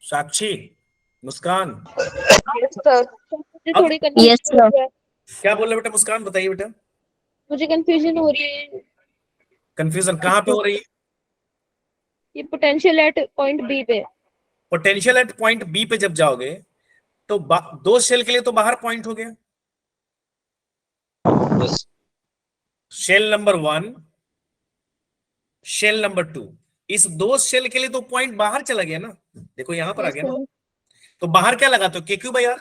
Sakshi, Muskan, sir मुझे अब- थोड़ी यस सर। क्या बोल रहे बेटा? मुस्कान बताइए बेटा, मुझे कंफ्यूजन हो रही है। कंफ्यूजन कहाँ पे हो रही है? ये पोटेंशियल एट पॉइंट बी पे। पोटेंशियल एट पॉइंट बी पे जब जाओगे तो दो शेल के लिए तो बाहर पॉइंट हो गया, शेल नंबर 1, शेल नंबर 2, इस दो शेल के लिए तो पॉइंट बाहर चला गया ना। देखो यहां पर आ गया ना, तो बाहर क्या लगाते हो? के क्यू बाई आर,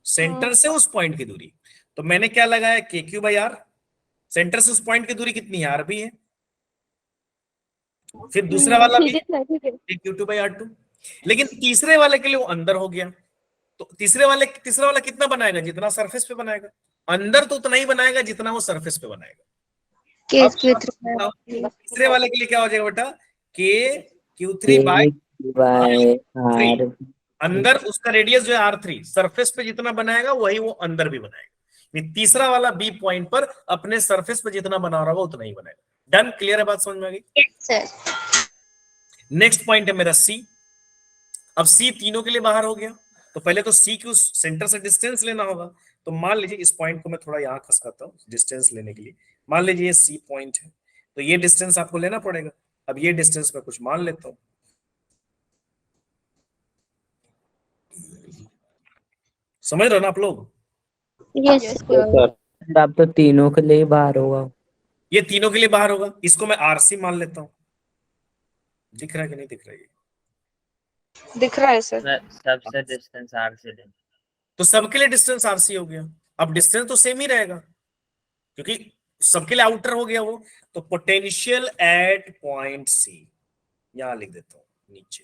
सेंटर से उस पॉइंट की दूरी। तो मैंने क्या लगाया? के क्यू बाई आर। सेंटर से उस पॉइंट की दूरी कितनी है? RB है। फिर दूसरा वाला भी के Q2 बाई R2। लेकिन तीसरे वाले के लिए वो अंदर हो गया, तो तीसरा वाला कितना बनाएगा? जितना सरफेस पे बनाएगा। अंदर तो उतना ही बनाएगा जितना वो सरफेस पे बनाएगा। के अब क्यू3 तीसरे वाले के लिए क्या हो जाएगा बेटा? के Q3 बाई बाय अंदर उसका रेडियस जो है R3, सरफेस पे जितना बनाएगा वही वो अंदर भी बनाएगा। ये तीसरा वाला बी पॉइंट पर अपने सरफेस पे जितना बना रहा होगा उतना ही बनाएगा। डन? क्लियर है बात? समझ में आ गई? सर नेक्स्ट पॉइंट है मेरा C। अब C तीनों के लिए बाहर हो गया, तो पहले तो C की उस सेंटर से डिस्टेंस लेना होगा। तो मान लीजिए इस पॉइंट को मैं थोड़ा यहां खसकाता हूं डिस्टेंस लेने के लिए। मान लीजिए ये C पॉइंट है, तो ये डिस्टेंस आपको लेना पड़ेगा। अब ये डिस्टेंस मैं कुछ मान लेता हूं, समझ रहे हो ना आप लोग? यस सर अब तो तीनों के लिए बाहर होगा। ये तीनों के लिए बाहर होगा, इसको मैं RC मान लेता हूं। दिख रहा है कि नहीं दिख रहा है? दिख रहा है सर। सबसे डिस्टेंस R से लें। तो सबके लिए डिस्टेंस RC हो गया। अब डिस्टेंस तो सेम ही रहेगा, क्योंकि सबके लिए आउटर हो गया वो, तो पोटेंशियल एट पॉइंट सी, यहां लिख देता हूं नीचे।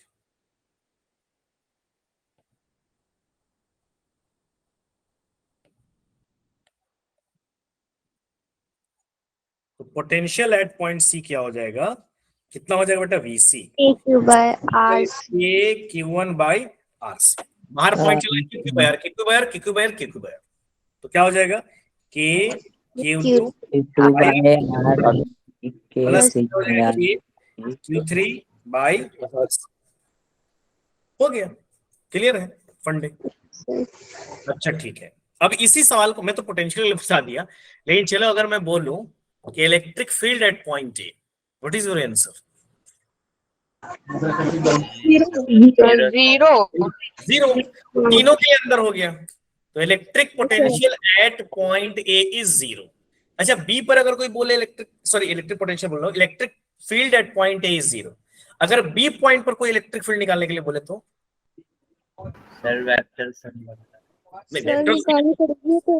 तो पोटेंशियल एट पॉइंट सी क्या हो जाएगा, कितना हो जाएगा बेटा, VC AQ by R. A Q1 by R C. बाहर पॉइंट चला Q by R, Q by R, Q by R, Q by R, तो क्या हो जाएगा के Q2 Q2 by R plus K हो जाएगा के Q3 बाई, हो गया, क्लियर है फंडे। अच्छा ठीक है, अब इसी सवाल को मैं तो पोटेंशियल बता दिया, लेकिन चलो अगर मैं बोलूं कि electric field at point A, what is your answer? Zero. Zero, तीनों के अंदर हो गया, तो electric potential at point A is zero. अच्छा बी पर अगर कोई बोले इलेक्ट्रिक पोटेंशियल बोल रहा हूं, electric field at point A is zero, अगर बी पॉइंट पर कोई इलेक्ट्रिक फील्ड निकालने के लिए बोले तो सर वेक्टर सिंबल। नहीं, सर वेक्टर निकालनी पड़ेगी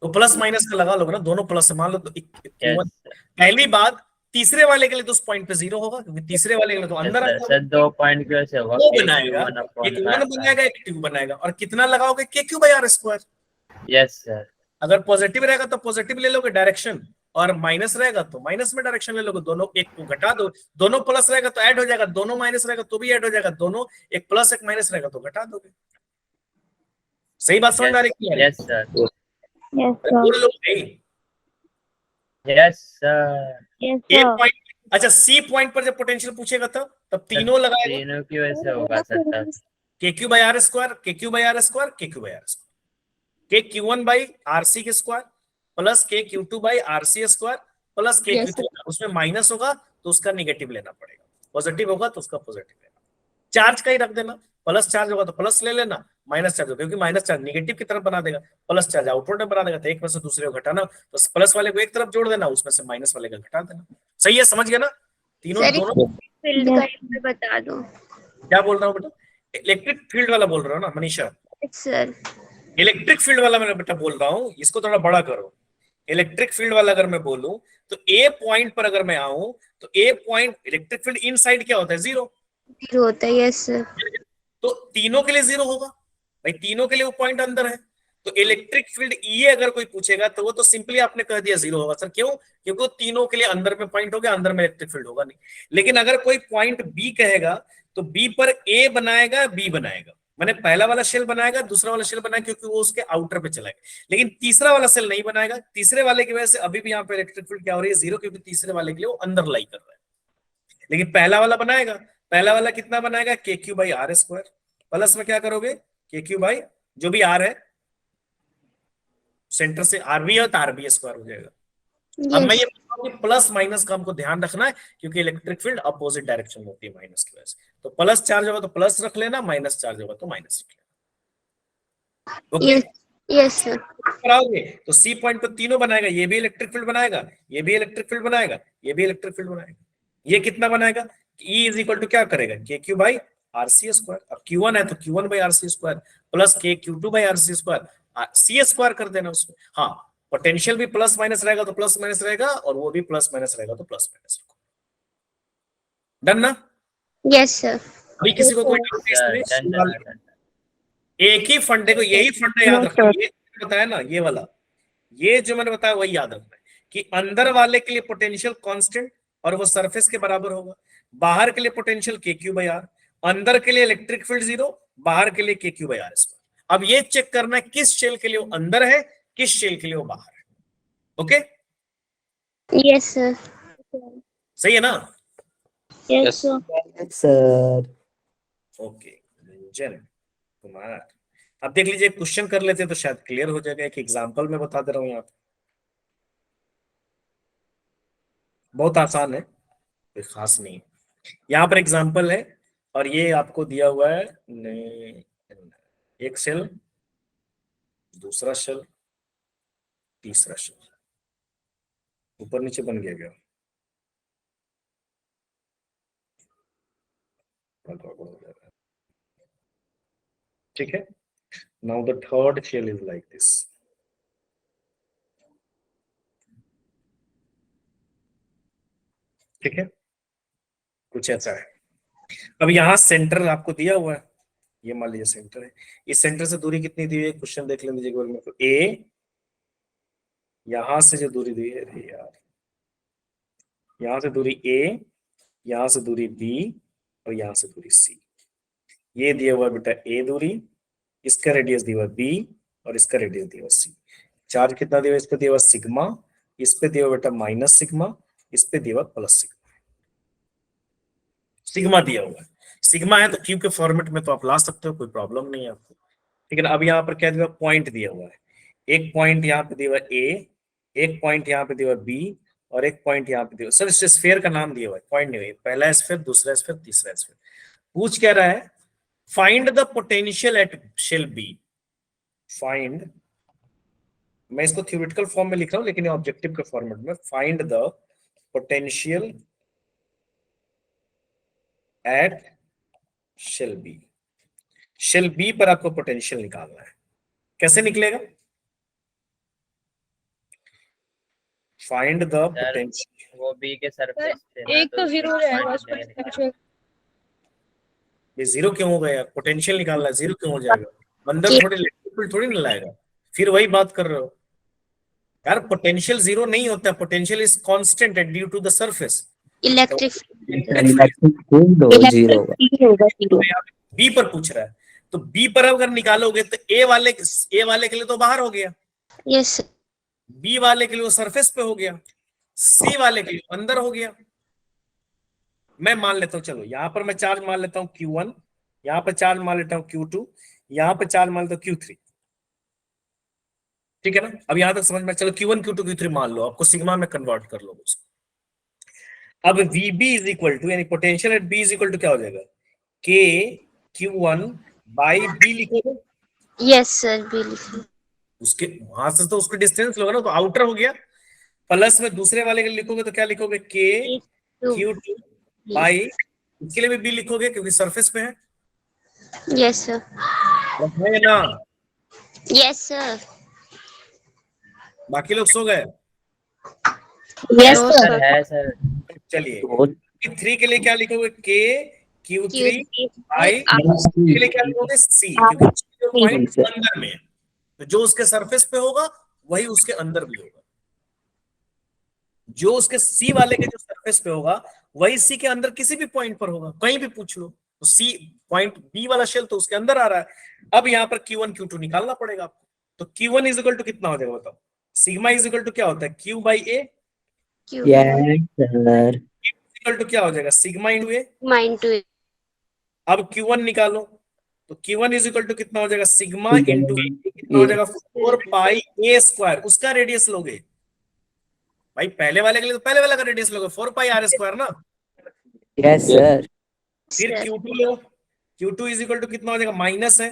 तो प्लस माइनस का लगा लोगे ना, दोनों प्लस से, मान लो तो यस पहली बात, तीसरे वाले के लिए तो उस पॉइंट पे जीरो होगा, क्योंकि तीसरे वाले के लिए तो अंदर सर, आएगा, सर 2 पॉइंट की वजह से होगा, वो K बनाएगा, Q1 एक upon 1 R। बनाएगा, एक 2 बनाएगा, और कितना लगाओगे, K Q by R square. Yes sir. अगर पॉजिटिव रहेगा तो पॉजिटिव ले लोगे डायरेक्शन, और माइनस रहेगा तो माइनस में डायरेक्शन ले लोगे, दोनों एक को घटा दो, दोनों प्लस रहेगा तो ऐड हो जाएगा, दोनों माइनस रहेगा तो भी ऐड हो जाएगा, दोनों एक प्लस एक माइनस रहेगा तो घटा दोगे। सही बात समझ में आ रही है? Yes sir. Yes बोल लो नहीं। Yes sir. Yes ए पॉइंट, अच्छा सी पॉइंट पर जब पोटेंशियल पूछेगा तब तीनों लगाएगा, तीनों की वजह से होगा सर तब। के क्यू बाई आर स्क्वायर, के क्यू बाई आर स्क्वायर, के क्यू बाई आर स्क्वायर, के Q1 बाई आर सी के square plus K Q2 by R C square plus K Yes, Q3, उसमें माइनस होगा तो उसका निगेटिव लेना पड़ेगा, पॉजिटिव होगा तो उसका पॉजिटिव लेना, चार्ज का ही रख देना, प्लस चार्ज होगा तो प्लस ले लेना, माइनस चार्ज होगा क्योंकि माइनस चार्ज निगेटिव की तरफ बना देगा, प्लस चार्ज आउटवर्ड में बना देगा, तो एक में से दूसरे को घटाना, तो प्लस वाले को एक तरफ जोड़ देना, उसमें से माइनस वाले का घटा देना। सही है, समझ गया ना? तीनों सर दोनों फील्ड का एक बार बता दो। क्या बोल रहा हूँ बेटा, इलेक्ट्रिक फील्ड वाला बोल रहा हूँ ना मनीषा, सर इलेक्ट्रिक फील्ड वाला मैं बेटा बोल रहा हूँ, इसको थोड़ा बड़ा करो। इलेक्ट्रिक फील्ड वाला अगर मैं बोलूं तो ए पॉइंट पर अगर मैं आऊं तो ए पॉइंट इलेक्ट्रिक फील्ड इनसाइड क्या होता है, जीरो, जीरो होता है। Yes sir. तो तीनों के लिए जीरो होगा भाई, तीनों के लिए वो पॉइंट अंदर है, तो इलेक्ट्रिक फील्ड ई अगर कोई पूछेगा तो वो तो सिंपली आपने कह दिया जीरो होगा। सर क्यों? क्योंकि वो तीनों के लिए अंदर में पॉइंट हो गया, अंदर में इलेक्ट्रिक फील्ड होगा नहीं। लेकिन अगर कोई पॉइंट बी कहेगा तो बी पर ए बनाएगा, बी बनाएगा, मैंने पहला वाला शेल बनाएगा, दूसरा वाला शेल बनाएगा, क्योंकि वो उसके आउटर पे चला गया, लेकिन तीसरा वाला शेल नहीं बनाएगा। तीसरे वाले की वजह से अभी भी यहाँ पे इलेक्ट्रिक फील्ड क्या हो रही है, जीरो, क्योंकि तीसरे वाले के लिए वो अंदर लाई कर रहा है। लेकिन पहला वाला बनाएगा, पहला वाला कितना बनाएगा, K Q by R square, plus में क्या करोगे, के क्यू बाई जो भी आर है, सेंटर से आर बी है तो आर बी स्क्वायर हो जाएगा। अब मैं ये प्लस माइनस का हमको ध्यान रखना है, क्योंकि इलेक्ट्रिक फील्ड अपोजिट डायरेक्शन में होती है माइनस की वजह से, तो प्लस चार्ज होगा तो प्लस रख लेना, माइनस चार्ज होगा तो माइनस रख लेना। Okay, yes sir. कराओगे तो सी पॉइंट पर तीनों बनाएगा, ये भी इलेक्ट्रिक फील्ड बनाएगा, ये भी इलेक्ट्रिक फील्ड बनाएगा, ये भी इलेक्ट्रिक फील्ड बनाएगा। ये कितना बनाएगा, E इज इक्वल टू क्या करेगा, K Q by R C square, अब Q1 है तो Q1 by R C square plus K Q2 by R C square, C square कर देना उसमें। हाँ, पोटेंशियल भी प्लस माइनस रहेगा तो प्लस माइनस रहेगा, और वो भी प्लस माइनस रहेगा तो प्लस माइनस रहेगा। डन ना? Yes sir. अभी किसी को कोई डाउट सर इसमें? Done done. एक ही फंडे को, यही फंडा याद रखना, ये बताया ना, ये वाला, ये जो मैंने बताया वही याद रखना है कि अंदर वाले के लिए पोटेंशियल कांस्टेंट और वो सरफेस के बराबर होगा, बाहर के लिए पोटेंशियल के क्यू बाई आर, अंदर के लिए इलेक्ट्रिक फील्ड जीरो, बाहर के लिए के क्यू बाई आर स्क्वायर। अब ये चेक करना है किस शेल के लिए वो अंदर है, किस शेल के लिए वो बाहर है। Okay, yes sir. सही है ना? Yes sir. Sir okay, Ranjan Kumar, अब देख लीजिए, क्वेश्चन कर लेते तो शायद क्लियर हो जाएगा। एक एग्जांपल में बता दे रहा हूं यहाँ पे, बहुत आसान है, कोई खास नहीं है। यहाँ पर एग्जांपल है और ये आपको दिया हुआ है, एक सेल, दूसरा शेल, तीसरा शेल, ऊपर नीचे बन गया क्या? ठीक है, now the third shell is like this. ठीक है, कुछ ऐसा है। अब यहाँ सेंटर आपको दिया हुआ है, ये मान लीजिए सेंटर है, इस सेंटर से दूरी कितनी दी हुई है, क्वेश्चन देख लेंगे एक बार मेरे को। ए, यहां से जो दूरी दी है, अरे यार, यहां से दूरी ए, यहां से दूरी बी, और यहां से दूरी सी। ये दिया हुआ बेटा ए दूरी, इसका रेडियस दिया हुआ बी, और इसका रेडियस दिया हुआ सी। चार्ज कितना दिया हुआ, इस पे दिया हुआ सिग्मा, इस पे दिया हुआ बेटा माइनस सिग्मा, इस पे दिया हुआ प्लस सिग्मा। सिग्मा दिया हुआ है, सिग्मा है तो क्यू के फॉर्मेट में तो आप ला सकते हो, कोई प्रॉब्लम नहीं है आपको। ठीक है, अब यहाँ पर क्या दिया हुआ, पॉइंट दिया हुआ है। एक पॉइंट यहाँ पे दिया हुआ ए, एक पॉइंट यहाँ पे दिया हुआ बी, और एक पॉइंट यहाँ पे दिया हुआ। सर इस स्फीयर का नाम दिया हुआ है, पॉइंट नहीं है, पहला स्फीयर, दूसरा स्फीयर, तीसरा स्फीयर। पूछ क्या रहा है, find the potential at shall be. Find, मैं इसको थ्योरेटिकल फॉर्म में लिख रहा हूं, लेकिन ये ऑब्जेक्टिव के फॉर्मेट में। Find the potential at shall be. Shall be पर आपको पोटेंशियल निकालना है, कैसे निकलेगा? Find the potential. वो बी के सरफेस पे ना, एक तो जीरो रहेगा उसका उसका potential potential। ये जीरो क्यों हो गया? पोटेंशियल निकालना है, जीरो क्यों हो जाएगा? अंदर थोड़ी इलेक्ट्रिक थोड़ी ना लाएगा, फिर वही बात कर रहे हो यार। पोटेंशियल जीरो नहीं होता, potential is constant due to the surface. Electric electric field हो जीरो होगा। बी पर पूछ रहा है, तो बी पर अगर निकालोगे तो ए वाले के लिए तो बाहर हो गया, यस बी वाले के लिए वो सरफेस पे हो गया, सी वाले के लिए अंदर हो गया। मैं मान लेता हूं, चलो यहां पर मैं चार्ज मान लेता हूं Q1, यहां पर चार्ज मान लेता हूं Q2, यहां पर चार्ज मान लेता हूं Q3। ठीक है ना, अब यहां तक समझ में, चलो Q1 Q2 Q3 मान लो, आपको सिग्मा में कन्वर्ट कर लो उसको। अब VB इज इक्वल टू, यानी potential at B is equal to क्या हो जाएगा, K Q1 बाई B लिखोगे, यस सर बिल्कुल। उसके वहां से तो उसको डिस्टेंस लोगे ना, तो आउटर हो गया। प्लस में दूसरे वाले के लिए लिखोगे तो क्या लिखोगे, K Q2 बाई, इसके लिए भी B लिखोगे क्योंकि सरफेस पे है। यस सर, है ना? यस सर, बाकी लोग सो गए? यस है सर। सर, है सर। चलिए, तो 3 के लिए क्या लिखोगे, K Q3 बाई, के लिए क्या लिखोगे, C, क्योंकि पॉइंट अंदर में है, तो जो उसके सरफेस पे होगा वही उसके अंदर भी होगा। जो उसके सी वाले के जो सरफेस पे होगा वही सी के अंदर किसी भी पॉइंट पर होगा, कहीं भी पूछ लो। तो सी पॉइंट बी वाला शेल तो उसके अंदर आ रहा है। अब यहाँ पर Q1 Q2 निकालना पड़ेगा आपको। तो Q1 इज इक्वल टू कितना हो जाएगा बताओ? सिग्मा इज इक्वल टू क्या होता है, Q by A, yes sir. Equal to क्या हो जाएगा, सिग्मा इंटू ए। माइन टू अब Q1 निकालो, तो Q1 इज इक्वल टू कितना हो जाएगा, सिग्मा इंटू कितना हो जाएगा, 4 पाई ए स्क्वायर। उसका रेडियस लोगे भाई, पहले वाले के लिए तो पहले वाले का रेडियस लोगे, 4 पाई आर स्क्वायर ना। Yes sir. फिर Q2 low, Q2 is equal to कितना हो जाएगा, माइनस है,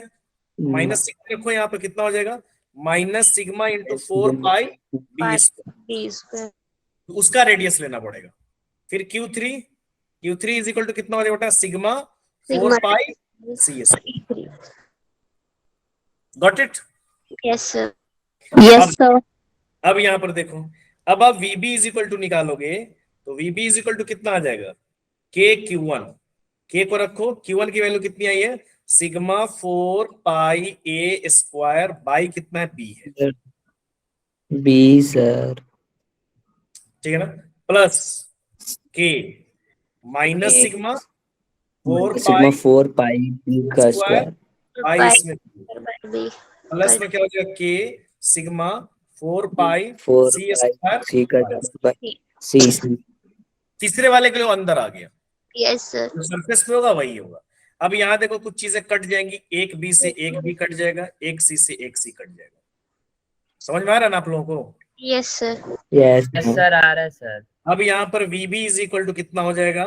माइनस सिग्मा रखो यहाँ पे, कितना हो जाएगा, माइनस सिग्मा इंटू 4 पाई बी स्क्वायर। उसका रेडियस लेना पड़ेगा। फिर Q3 इज इक्वल टू कितना हो जाएगा बेटा, sigma 4 pi C square. Got it? Yes sir, yes sir. अब यहाँ पर देखो, अब आप VB इज इक्वल टू निकालोगे तो VB इज इक्वल टू कितना आ जाएगा, K Q1, K को रखो, Q1 की वैल्यू कितनी आई है, sigma 4 pi A square by कितना है, B है, बी सर। ठीक है ना, plus K minus sigma 4 sigma pi 4 पाई बी का स्क्वायर बाई इसमें प्लस में क्या हो जाएगा, K सिग्मा 4 पाई 4 सी पाई स्क्वायर। सी का स्क्वायर सी। तीसरे वाले के लिए अंदर आ गया, यस सर, जो सरफेस पे होगा वही होगा। अब यहाँ देखो कुछ चीजें कट जाएंगी, एक बी से एक बी कट जाएगा, एक सी से एक सी कट जाएगा। समझ में आ रहा है ना आप लोगों को? Yes sir, yes yes sir, आ रहा है सर। अब यहाँ पर VB इज इक्वल टू कितना हो जाएगा,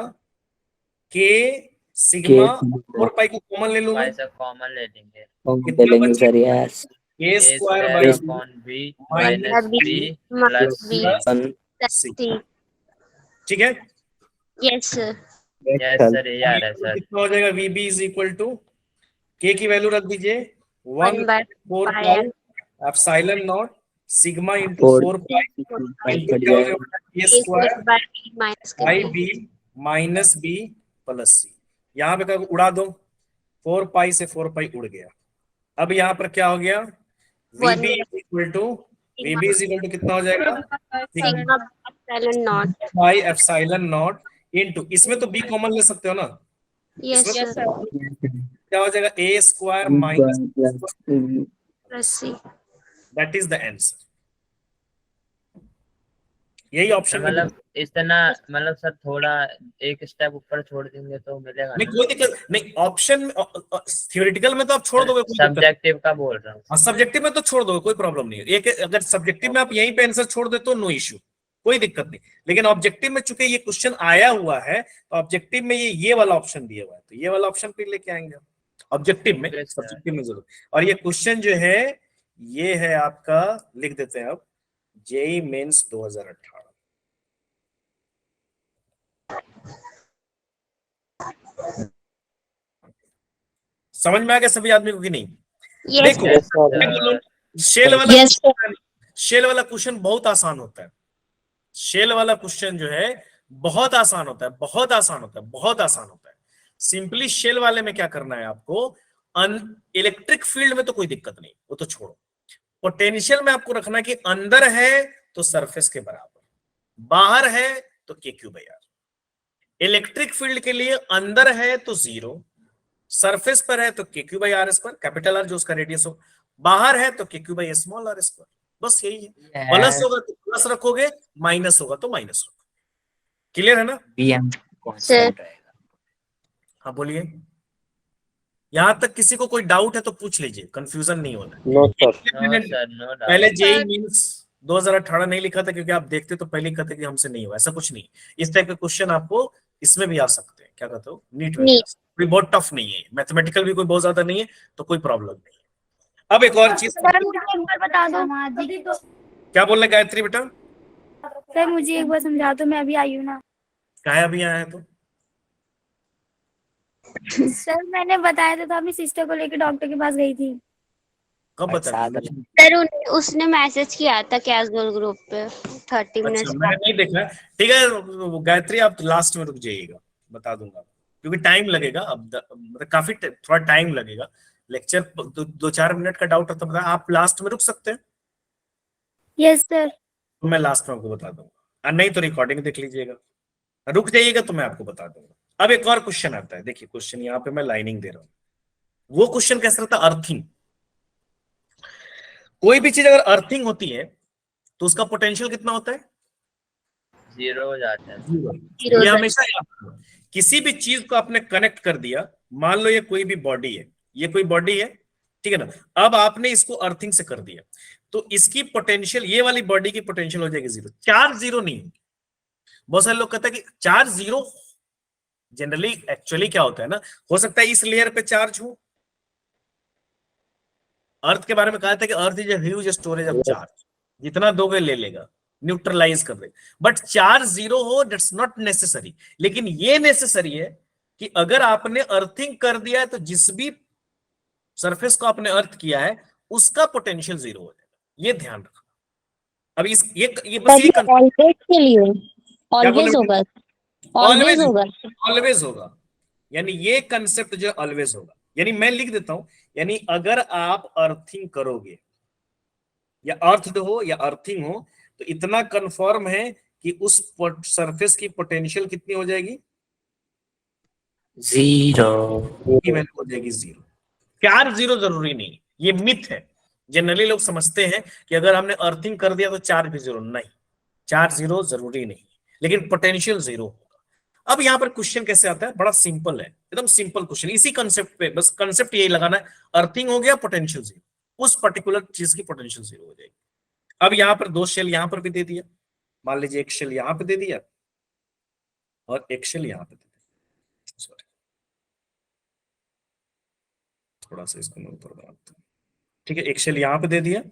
K सिग्मा 4 पाई को कॉमन ले लूंगा, वाई से कॉमन ले लेंगे, ले लेंगे sir. Yes A square A by upon B minus B plus C, ठीक है। यस सर, यस सर, ये आ रहा है सर। कितना हो जाएगा, VB is equal to K की वैल्यू रख दीजिए 1/4 pi epsilon naught sigma into 4 pi into क्या हो जाएगा A square minus by B minus B plus C. यहाँ पे क्या उड़ा दो, 4 पाई से 4 पाई उड़ गया। अब यहाँ पर क्या हो गया, वीबी इक्वल टू कितना हो जाएगा, sigma epsilon not by epsilon not into, इसमें तो बी कॉमन ले सकते हो ना, यस इसमें सर क्या हो जाएगा A square minus, plus C. That is the answer. यही ऑप्शन में मतलब इतना, मतलब सर थोड़ा एक स्टेप ऊपर छोड़ देंगे तो मिलेगा नहीं, ना? कोई दिक्कत नहीं। ऑप्शन थियोरेटिकल में तो आप छोड़ दोगे, कोई दिक्कत नहीं। सब्जेक्टिव का बोल रहा हूँ। हाँ, सब्जेक्टिव में तो छोड़ दोगे, कोई प्रॉब्लम नहीं है। एक अगर सब्जेक्टिव में आप यहीं पे आंसर छोड़ दे तो नो इश्यू, कोई दिक्कत नहीं। लेकिन ऑब्जेक्टिव में चूंकि ये क्वेश्चन आया हुआ है तो ऑब्जेक्टिव में ये वाला ऑप्शन दिया हुआ है, तो ये वाला ऑप्शन फिर लेके आएंगे ऑब्जेक्टिव में, सब्जेक्टिव में जरूर। और ये क्वेश्चन जो है ये है आपका, लिख देते हैं अब, जेईई मेंस 2018। समझ में आ गया सभी आदमी को कि नहीं? यस देखो शेल वाला Yes, sir. शेल वाला क्वेश्चन बहुत आसान होता है। शेल वाला क्वेश्चन जो है बहुत आसान होता है, बहुत आसान होता है, बहुत आसान होता है। सिंपली शेल वाले में क्या करना है आपको, इलेक्ट्रिक फील्ड में तो कोई दिक्कत नहीं, वो तो छोड़ो। पोटेंशियल में आपको रखना कि अंदर है तो सरफेस के बराबर, बाहर है तो KQ/R। इलेक्ट्रिक फील्ड के लिए अंदर है तो 0, सरफेस पर है तो KQ/R², कैपिटल R जो उसका रेडियस हो, बाहर है तो KQ/r²। बस यही है। प्लस होगा तो प्लस रखोगे, माइनस होगा तो माइनस रखोगे। क्लियर है ना? बीएम कांस्टेंट रहेगा। हाँ बोलिए। यहां तक किसी को कोई डाउट है तो पूछ लीजिए, कंफ्यूजन नहीं होना है। No sir. No sir, no doubt. पहले जेईई मेंस 2018 नहीं लिखा था क्योंकि आप देखते तो पहले कहते कि हमसे नहीं हुआ, ऐसा कुछ नहीं। इस टाइप के क्वेश्चन आपको इसमें भी आ सकते हैं, क्या कहते हो, नीट में भी आ सकते हैं। कोई बहुत टफ नहीं है, मैथमेटिकल भी कोई बहुत ज्यादा नहीं है, तो कोई प्रॉब्लम नहीं है। अब एक और चीज, सर मुझे एक बार बता दो। क्या बोल रहे गायत्री बेटा? सर मुझे एक बार समझा दो, मैं अभी आई हूँ ना। कहा अभी आया है तो? सर मैंने बताया था, अपनी सिस्टर को लेकर डॉक्टर के पास गई थी। कब बता? सर उसने मैसेज किया था कैजुअल ग्रुप पे 30 मिनट्स अच्छा, मैंने नहीं देखा। ठीक है गायत्री, आप लास्ट में रुक जाइएगा, बता दूंगा क्योंकि टाइम लगेगा। अब मतलब काफी थोड़ा टाइम लगेगा। लेक्चर 2-4 मिनट का डाउट है तो आप लास्ट में रुक सकते हैं, यस सर। तो मैं लास्ट में आपको बता दूंगा, और नहीं तो रिकॉर्डिंग देख लीजिएगा। रुक जाइएगा तो मैं आपको बता दूंगा। अब एक और क्वेश्चन आता है, देखिए क्वेश्चन यहाँ पे मैं लाइनिंग दे रहा हूं। वो क्वेश्चन कैसा रहता है, अर्थिंग। कोई भी चीज अगर अर्थिंग होती है तो उसका पोटेंशियल कितना होता है, 0 हो जाता है। ये हमेशा याद रखना। किसी भी चीज को आपने कनेक्ट कर दिया, मान लो ये कोई भी बॉडी है, ये कोई बॉडी है, ठीक है ना, अब आपने इसको अर्थिंग से कर दिया तो इसकी पोटेंशियल, ये वाली बॉडी की पोटेंशियल हो जाएगी 0। चार्ज 0 नहीं। बहुत सारे लोग कहते हैं कि चार्ज 0, जनरली एक्चुअली क्या होता है ना, हो सकता है इस लेयर पे चार्ज हो। अर्थ के बारे में कहा था कि earth is a huge storage of charge, जितना दोगे ले लेगा, न्यूट्रलाइज कर देगा। बट चार्ज 0 हो दैट्स नॉट नेसेसरी। लेकिन ये नेसेसरी है कि अगर आपने अर्थिंग कर दिया है तो जिस भी सरफेस को आपने अर्थ किया है उसका पोटेंशियल 0 हो जाएगा, ये ध्यान रखना। अब इस ये बस ये ऑलवेज के लिए ऑलवेज होगा, ऑलवेज होगा, ऑलवेज होगा, यानी ये कंसेप्ट जो ऑलवेज होगा। यानी मैं लिख देता हूं, यानी अगर आप अर्थिंग करोगे या अर्थड हो या अर्थिंग हो तो इतना कंफर्म है कि उस सरफेस की पोटेंशियल कितनी हो जाएगी, 0 की वैल्यू हो जाएगी 0। चार्ज 0 जरूरी नहीं, ये मिथ है। जनरली लोग समझते हैं कि अगर हमने अर्थिंग कर दिया तो चार्ज भी 0, नहीं, चार्ज 0 जरूरी नहीं, लेकिन पोटेंशियल 0 होगा। अब यहाँ पर क्वेश्चन कैसे आता है, बड़ा सिंपल है, एकदम सिंपल क्वेश्चन। इसी कंसेप्ट पे बस कंसेप्ट यही लगाना है, अर्थिंग हो गया, पोटेंशियल 0, उस पर्टिकुलर चीज की पोटेंशियल 0 हो जाएगी। अब यहाँ पर 2 शेल यहाँ पर भी दे दिया, मान लीजिए एक शेल यहाँ पे दे दिया और एक शेल यहाँ पे दे दिया। सॉरी, थोड़ा सा इसको मैं ऊपर बनाता हूँ। ठीक है, एक शेल यहाँ पे दे दिया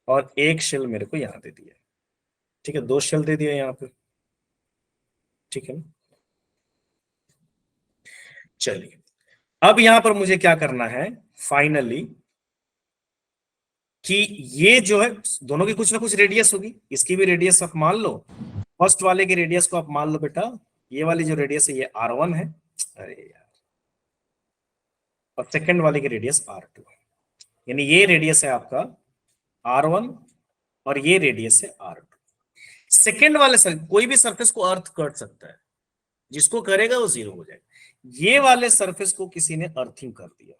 और एक शेल मेरे को यहाँ दे दिया। ठीक है, 2 शेल दे दिया यहाँ पे। ठीक है, चलिए अब यहां पर मुझे क्या करना है, फाइनली कि ये जो है दोनों की कुछ ना कुछ रेडियस होगी, इसकी भी रेडियस आप मान लो, फर्स्ट वाले की रेडियस को आप मान लो बेटा, ये वाली जो रेडियस है ये R1 है, अरे यार, और सेकंड वाले की रेडियस R2, यानी ये रेडियस है आपका R1 और ये रेडियस है R2। सेकंड वाले कोई भी सरफेस को अर्थ कर सकता है, जिसको करेगा वो 0 हो जाएगा। ये वाले सरफेस को किसी ने अर्थिंग कर दिया,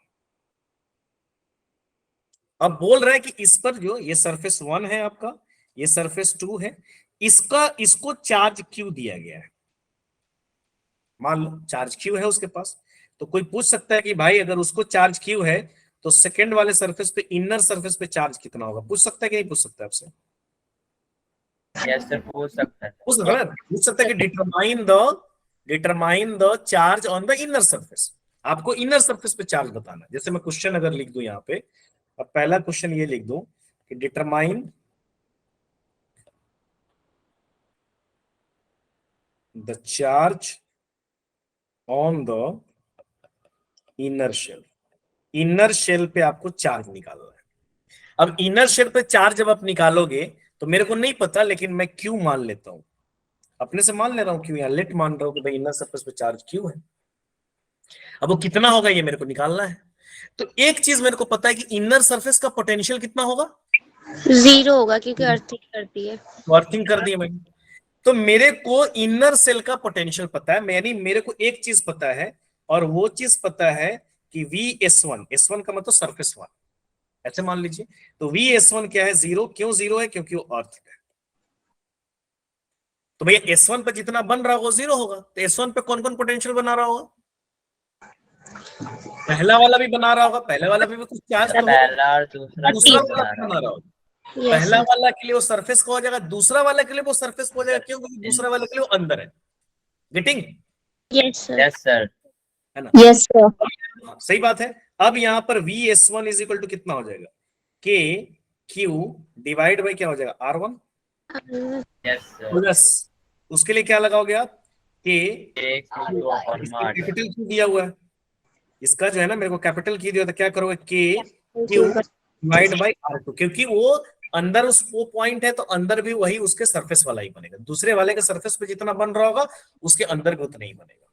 अब बोल रहा है कि इस पर जो ये सरफेस 1 है आपका, ये सरफेस 2 है, इसको चार्ज क्यों दिया गया है। मान लो चार्ज क्यू है उसके पास, तो कोई पूछ सकता है कि भाई अगर उसको चार्ज क्यू है तो सेकंड वाले सरफेस पे, इनर सरफेस पे चार्ज कितना होगा, पूछ सकता है कि नहीं पूछ सकता है आपसे? यस सर, पूछ सकता है। पूछ सकता है कि determine the charge on the inner surface. आपको इनर सरफेस पे चार्ज बताना है। जैसे मैं क्वेश्चन अगर लिख दूं यहाँ पे, अब पहला क्वेश्चन ये लिख दूं कि determine the charge on the inner shell. Inner shell पे आपको चार्ज निकालना है। अब इनर शेल पे चार्ज जब आप निकालोगे तो मेरे को नहीं पता, लेकिन मैं क्यू मान लेता हूं, अपने से मान ले रहा हूं, क्यू, यहां लेट मान रहा हूं कि भाई इनर सरफेस पे चार्ज क्यू है। अब वो कितना होगा ये मेरे को निकालना है। तो एक चीज मेरे को पता है कि इनर सरफेस का पोटेंशियल कितना होगा, 0 होगा क्योंकि अर्थिंग करती है। तो अर्थिंग कर दी मैंने, तो मेरे को इनर सेल का पोटेंशियल पता है, यानी मेरे को एक चीज पता है, और वो चीज पता है कि VS1, S1 का मतलब सरफेस 1, ऐसे मान लीजिए। तो VS1 क्या है, 0। क्यों 0 है, क्योंकि वो अर्थ है। तो भैया S1 पे जितना बन रहा होगा 0 होगा, तो S1 पे कौन कौन पोटेंशियल बना रहा होगा, पहला वाला भी बना रहा होगा, पहले वाला भी कुछ चार्ज तो पहला और दूसरा दूसरा चीज वाला बना भी रहा बना रहा हूँ। होगा। पहला वाला के लिए वो सरफेस का हो जाएगा, दूसरा वाला के लिए वो सरफेस हो जाएगा, क्यों, क्योंकि दूसरा वाला के लिए वो अंदर है। Getting? Yes sir. Yes sir. है ना? Yes sir. सही बात है। अब यहाँ पर VS1 इज इक्वल टू कितना हो जाएगा, KQ डिवाइड बाई क्या हो जाएगा, R1 यस सर। प्लस उसके लिए क्या लगाओगे आप, K, कैपिटल Q दिया हुआ है, इसका जो है ना मेरे को कैपिटल की दिया, तो क्या करोगे, KQ डिवाइड बाई R2, क्योंकि वो अंदर उस वो पॉइंट है तो अंदर भी वही उसके सरफेस वाला ही बनेगा, दूसरे वाले के सरफेस पे जितना बन रहा होगा उसके अंदर भी उतना ही बनेगा।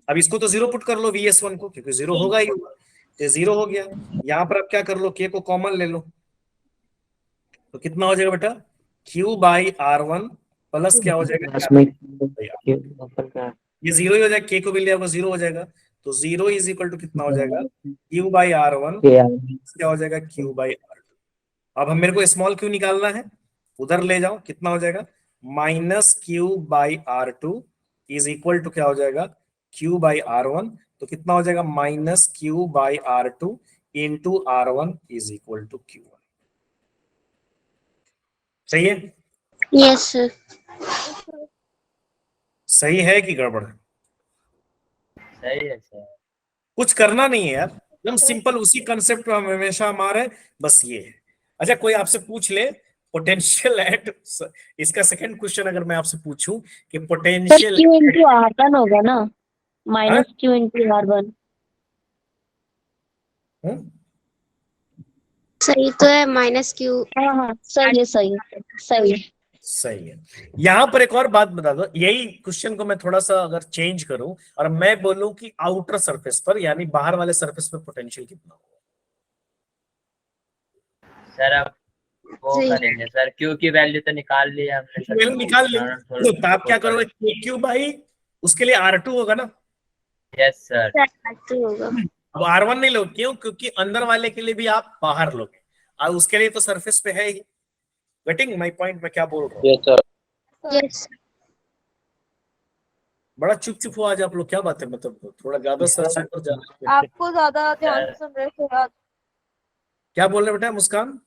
अब इसको तो 0 पुट कर लो VS1 को, क्योंकि 0 होगा ही होगा, तो 0 हो गया। यहां पर अब क्या कर लो, K को कॉमन ले लो, तो कितना हो जाएगा बेटा, Q बाई R1 प्लस क्या हो जाएगा, ये 0 ही हो जाएगा, K को भी ले आओगे 0 हो जाएगा, तो 0 इज इक्वल टू कितना हो जाएगा, Q बाई R1 क्या हो जाएगा, Q बाई R2। अब हम मेरे को स्मॉल q निकालना है, उधर ले जाओ, कितना हो जाएगा, -Q by R2 is equal to क्या हो जाएगा, Q बाई R1, तो कितना हो जाएगा, -Q by R2 into R1 is equal to Q1। सही है? Yes sir. सही है कि गड़बड़ है? सही है सर। कुछ करना नहीं है यार, एकदम सिंपल, उसी कंसेप्ट में हमेशा हमारे बस ये है। अच्छा कोई आपसे पूछ ले पोटेंशियल एट, इसका सेकंड क्वेश्चन अगर मैं आपसे पूछूं कि पोटेंशियल Q इंटू R1 होगा ना, -Q इंटू R1। सही तो है, -Q। हाँ हाँ सही है, सही है, सही है। सही है। यहां पर एक और बात बता दो, यही क्वेश्चन को मैं थोड़ा सा अगर चेंज करूं और मैं बोलूं कि आउटर सरफेस पर, यानी बाहर वाले सरफेस पर पोटेंशियल कितना होगा, सर अब वो करेंगे सर, क्यू की वैल्यू तो निकाल ली हमने सर, वैल्यू निकाल ली, तो आप क्या करोगे, KQ बाई उसके लिए R2 होगा ना। Yes sir. होगा। अब R1 नहीं लो, क्यों, क्योंकि अंदर वाले के लिए भी आप बाहर लोगे और उसके लिए तो सरफेस पे है ही। गेटिंग माय पॉइंट, मैं क्या बोल रहा हूँ? Yes sir. यस। बड़ा चुप चुप हो आज आप लोग, क्या बात है, मतलब थोड़ा ज्यादा सर पर जाना। आपको ज्यादा ध्यान से सुन रहे थे आज। क्या बोल रहे बेटा मुस्कान?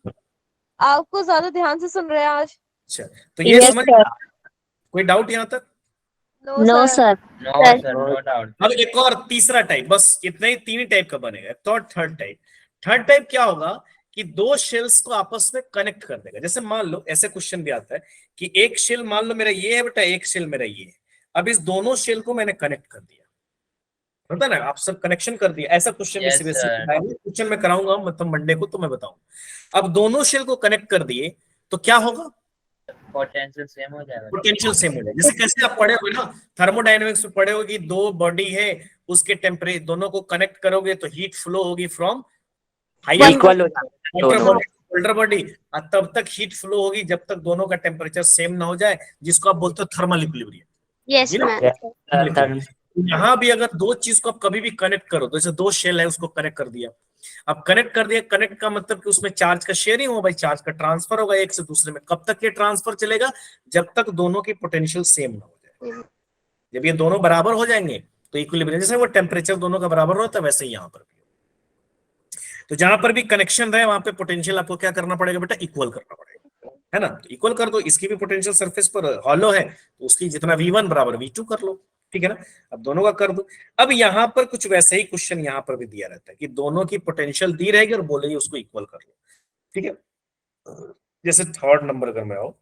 आपको ज्यादा ध्यान से सुन रहे हैं आज। अच्छा तो ये Yes, समझ, sir. कोई डाउट यहाँ तक? No sir. No sir, no doubt. अब एक और तीसरा टाइप, बस इतना ही, तीन ही टाइप का बनेगा। तो थर्ड टाइप क्या होगा कि दो शेल्स को आपस में कनेक्ट कर देगा। जैसे मान लो ऐसे क्वेश्चन भी आता है कि एक शेल मान लो मेरा ये है बेटा, एक शेल मेरा ये है, अब इस दोनों शेल को मैंने कनेक्ट कर दिया, होता है ना, आप सब कनेक्शन कर दिया। ऐसा question Yes, CBSE sir. Question में कराऊंगा मतलब मंडे को, तो मैं बताऊंगा। अब दोनों शेल को कनेक्ट कर दिए तो क्या होगा, पोटेंशियल सेम हो जाएगा। पोटेंशियल सेम हो जाएगा। जैसे कैसे आप पढ़े हुए ना थर्मोडायनेमिक्स में पढ़े हो कि दो बॉडी है, उसके टेम्परेचर दोनों को कनेक्ट करोगे तो हीट फ्लो होगी फ्रॉम हायर इक्वल हो जाता है दोनों। कोल्डर बॉडी, और तब तक हीट फ्लो होगी जब तक दोनों का टेम्परेचर सेम ना हो जाए, जिसको आप बोलते हो थर्मल इक्विलिब्रियम। Yes ma'am. यहाँ भी अगर दो चीज को आप कभी भी कनेक्ट करो, तो जैसे दो शेल है उसको कनेक्ट कर दिया, अब कनेक्ट कर दिया, कनेक्ट का मतलब कि उसमें चार्ज का शेयरिंग होगा भाई, चार्ज का ट्रांसफर होगा एक से दूसरे में। कब तक ये ट्रांसफर चलेगा, जब तक दोनों की पोटेंशियल सेम ना हो जाए। जब ये दोनों बराबर हो जाएंगे तो इक्विलिब्रियम, जैसे वो टेम्परेचर दोनों का बराबर होता है वैसे ही यहाँ पर भी। तो जहां पर भी कनेक्शन रहे वहां पे पोटेंशियल आपको क्या करना पड़ेगा बेटा, इक्वल करना पड़ेगा, है ना। तो इक्वल कर दो, इसकी भी पोटेंशियल सरफेस पर हॉलो है तो उसकी जितना V1 बराबर V2 कर लो, ठीक है ना। अब दोनों का कर दो। अब यहाँ पर कुछ वैसे ही क्वेश्चन यहाँ पर भी दिया रहता है कि दोनों की पोटेंशियल दी रहेगी और बोलेगी उसको इक्वल कर लो, ठीक है। जैसे थर्ड नंबर अगर मैं आओ,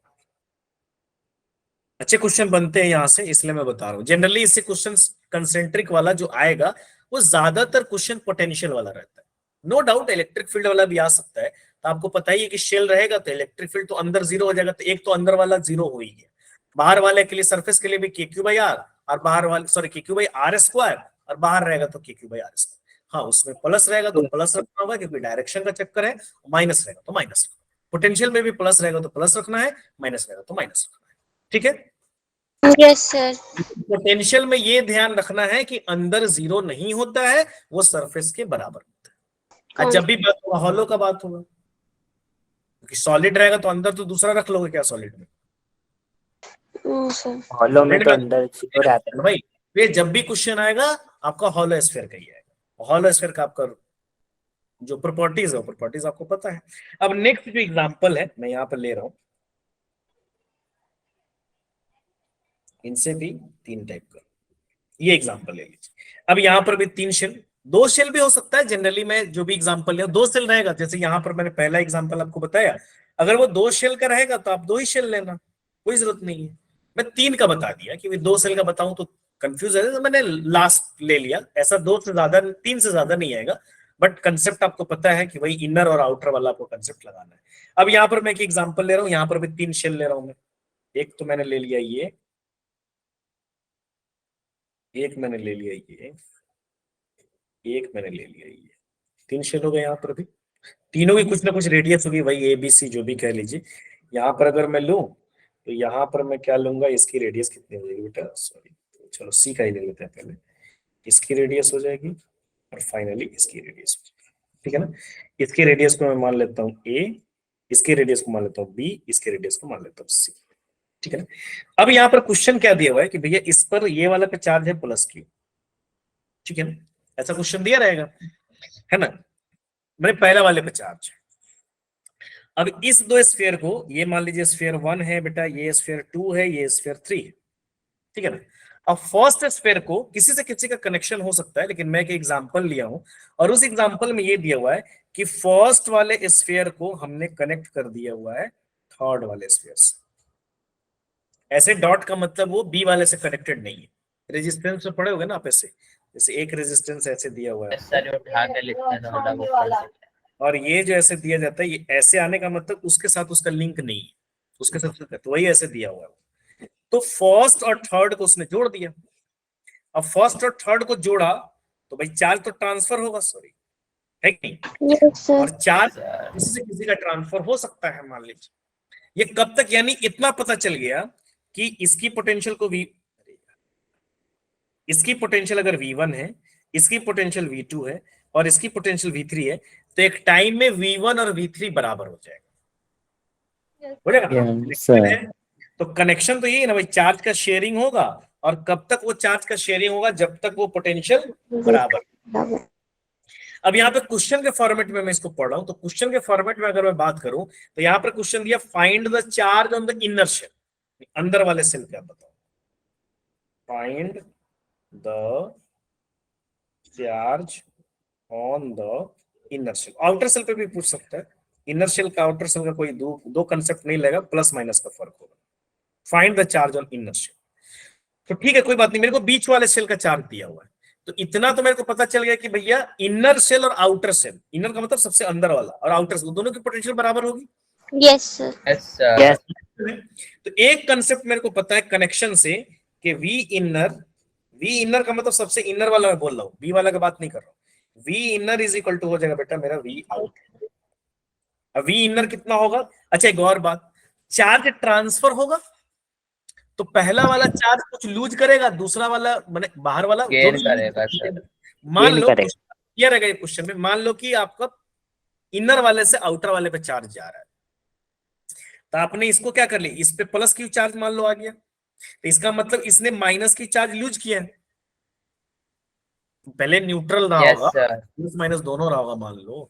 अच्छे क्वेश्चन बनते हैं यहाँ से, इसलिए मैं बता रहा हूँ। जनरली इससे क्वेश्चन कंसेंट्रिक वाला जो आएगा वो ज्यादातर क्वेश्चन पोटेंशियल वाला रहता है। नो डाउट इलेक्ट्रिक फील्ड वाला भी आ सकता है, तो आपको पता ही है कि शेल रहेगा तो इलेक्ट्रिक फील्ड तो अंदर जीरो हो जाएगा, तो एक तो अंदर वाला जीरो हो ही गया। बाहर वाले के लिए सरफेस के लिए भी KQ/R और बाहर वाले सॉरी KQ/R², और बाहर रहेगा तो KQ/R²। हाँ, उसमें प्लस रहेगा तो प्लस रखना होगा क्योंकि डायरेक्शन का चक्कर है, माइनस रहेगा तो माइनस रखना है। पोटेंशियल में भी प्लस रहेगा तो प्लस रखना है, माइनस रहेगा तो माइनस रखना है, ठीक है। Yes sir. पोटेंशियल में ये ध्यान रखना है कि अंदर जीरो नहीं होता है, वो सरफेस के बराबर होता है। और जब भी बात होगा हॉलो का बात होगा, क्योंकि सॉलिड रहेगा तो अंदर तो दूसरा रख लोगे क्या सॉलिड में, हॉलो में तो अंदर जीरो रहता है भाई। ये जब भी क्वेश्चन आएगा आपका हॉलो स्फीयर का ही आएगा। हॉलो स्फीयर का आपका जो प्रॉपर्टीज है वो प्रॉपर्टीज आपको पता है। अब नेक्स्ट जो एग्जांपल है मैं यहाँ पर ले रहा हूं, इनसे भी तीन टाइप का ये एग्जांपल ले लीजिए। अब यहाँ पर भी तीन शेल, दो शेल भी हो सकता है। जनरली मैं जो भी एग्जांपल लिया दो शेल रहेगा। जैसे यहाँ पर मैंने पहला एग्जांपल आपको बताया, अगर वो दो शेल का रहेगा तो आप दो ही शेल लेना, कोई जरूरत नहीं है। मैं तीन का बता दिया कि दो शेल का बताऊं तो कंफ्यूज है, तो मैंने लास्ट ले लिया। ऐसा दो से ज्यादा तीन से ज्यादा नहीं आएगा, बट कंसेप्ट आपको पता है कि भाई इनर और आउटर वाला आपको कंसेप्ट लगाना है। अब यहाँ पर मैं एक एग्जांपल ले रहा हूँ, यहाँ पर भी तीन शेल ले रहा हूं मैं। एक तो मैंने ले लिया ये, एक मैंने ले लिया ये, एक मैंने ले लिया ये, तीन शेल हो गए। यहाँ पर भी तीनों की कुछ ना कुछ रेडियस होगी, वही ABC जो भी कह लीजिए। यहाँ पर अगर मैं लूं तो यहाँ पर मैं क्या लूंगा, इसकी रेडियस कितनी हो जाएगी बेटा, सॉरी चलो C का ही ले लेते हैं पहले। इसकी रेडियस हो जाएगी और फाइनली इसकी रेडियस हो जाएगी, ठीक है ना। इसकी रेडियस को मैं मान लेता हूँ A, इसके रेडियस को मान लेता हूँ B, इसके रेडियस को मान लेता हूँ C, ठीक है ना। अब यहाँ पर क्वेश्चन क्या दिया हुआ है कि भैया इस पर ये वाला पे चार्ज है +Q, ठीक है ना। ऐसा क्वेश्चन दिया रहेगा, है ना। मैंने पहला वाले पे चार्ज। अब इस दो स्फीयर को, ये मान लीजिए स्फीयर 1 है बेटा, ये स्फीयर 2 है, ये स्फीयर 3 है, ठीक है ना। अब फर्स्ट स्फीयर को किसी से किसी का कनेक्शन हो सकता है, लेकिन मैं एक एग्जांपल लिया हूं और उस एग्जांपल में ये दिया हुआ है कि फर्स्ट वाले स्फीयर को हमने कनेक्ट कर दिया हुआ है थर्ड वाले स्फीयर से। ऐसे डॉट का मतलब वो B वाले से कनेक्टेड नहीं है। रेजिस्टेंस में पढ़े होगे ना आप ऐसे, जैसे एक रेजिस्टेंस ऐसे दिया हुआ है सर उठा के लिखते हैं थोड़ा ऊपर से। और ये जो ऐसे दिया जाता है, ये ऐसे आने का मतलब उसके साथ उसका लिंक नहीं है, उसके साथ तो वही ऐसे दिया हुआ है। तो फर्स्ट और थर्ड को उसने जोड़ दिया। अब फर्स्ट और थर्ड को जोड़ा तो भाई चार्ज तो ट्रांसफर होगा, सॉरी है कि नहीं। Yes sir. और चार्ज किसी से किसी का ट्रांसफर हो सकता है, मान लीजिए। ये कब तक, यानी इतना पता चल गया कि इसकी पोटेंशियल को इसकी पोटेंशियल अगर V1 है, इसकी पोटेंशियल V2 है और इसकी पोटेंशियल V3 है, तो एक टाइम में V1 और V3 बराबर हो जाएगा, हो जाएगा। तो कनेक्शन तो ये है ना भाई, चार्ज का शेयरिंग होगा। और कब तक वो चार्ज का शेयरिंग होगा, जब तक वो पोटेंशियल बराबर। अब यहाँ पे क्वेश्चन के फॉर्मेट में मैं इसको पढ़ रहा हूं, तो क्वेश्चन के फॉर्मेट में अगर मैं बात करूं तो यहाँ पर क्वेश्चन दिया find the charge on the inner shell, अंदर वाले सेल क्या बताओ, find the charge on the inner shell. Outer shell पे भी पूछ सकता है, इनर शेल का आउटर सेल का कोई दो कंसेप्ट नहीं लगेगा, प्लस माइनस का फर्क होगा। Find the charge on inner shell, तो ठीक है कोई बात नहीं, मेरे को बीच वाले सेल का चार्ज दिया हुआ है, तो इतना तो मेरे को पता चल गया कि भैया इनर सेल और आउटर सेल, इनर का मतलब सबसे अंदर वाला और आउटर सेल, दोनों की पोटेंशियल बराबर होगी। Yes sir. Yes sir. Yes तो एक कंसेप्ट मेरे को पता है कनेक्शन से कि वी इनर का मतलब सबसे इनर वाला मैं बोल रहा हूँ, वी वाला की बात नहीं कर रहा हूँ। V inner is equal to हो जाएगा बेटा मेरा वी आउट। अब वी इनर कितना होगा? अच्छा एक और बात, चार्ज ट्रांसफर होगा तो पहला वाला चार्ज कुछ लूज करेगा, दूसरा वाला माने बाहर वाला गेन करेगा सर। मान गेन लो करेगा। क्लियर रहेगा ये क्वेश्चन में, मान लो कि आपका इनर वाले से आउटर वाले पे चार्ज जा रहा है, तो आपने इसको क्या कर लिया, इस पे प्लस क्यू चार्ज मान लो आ गया, तो इसका मतलब इसने माइनस की चार्ज लूज किया है। पहले न्यूट्रल रहा यस होगा, सर। प्लस माइनस दोनों रहा होगा मान लो,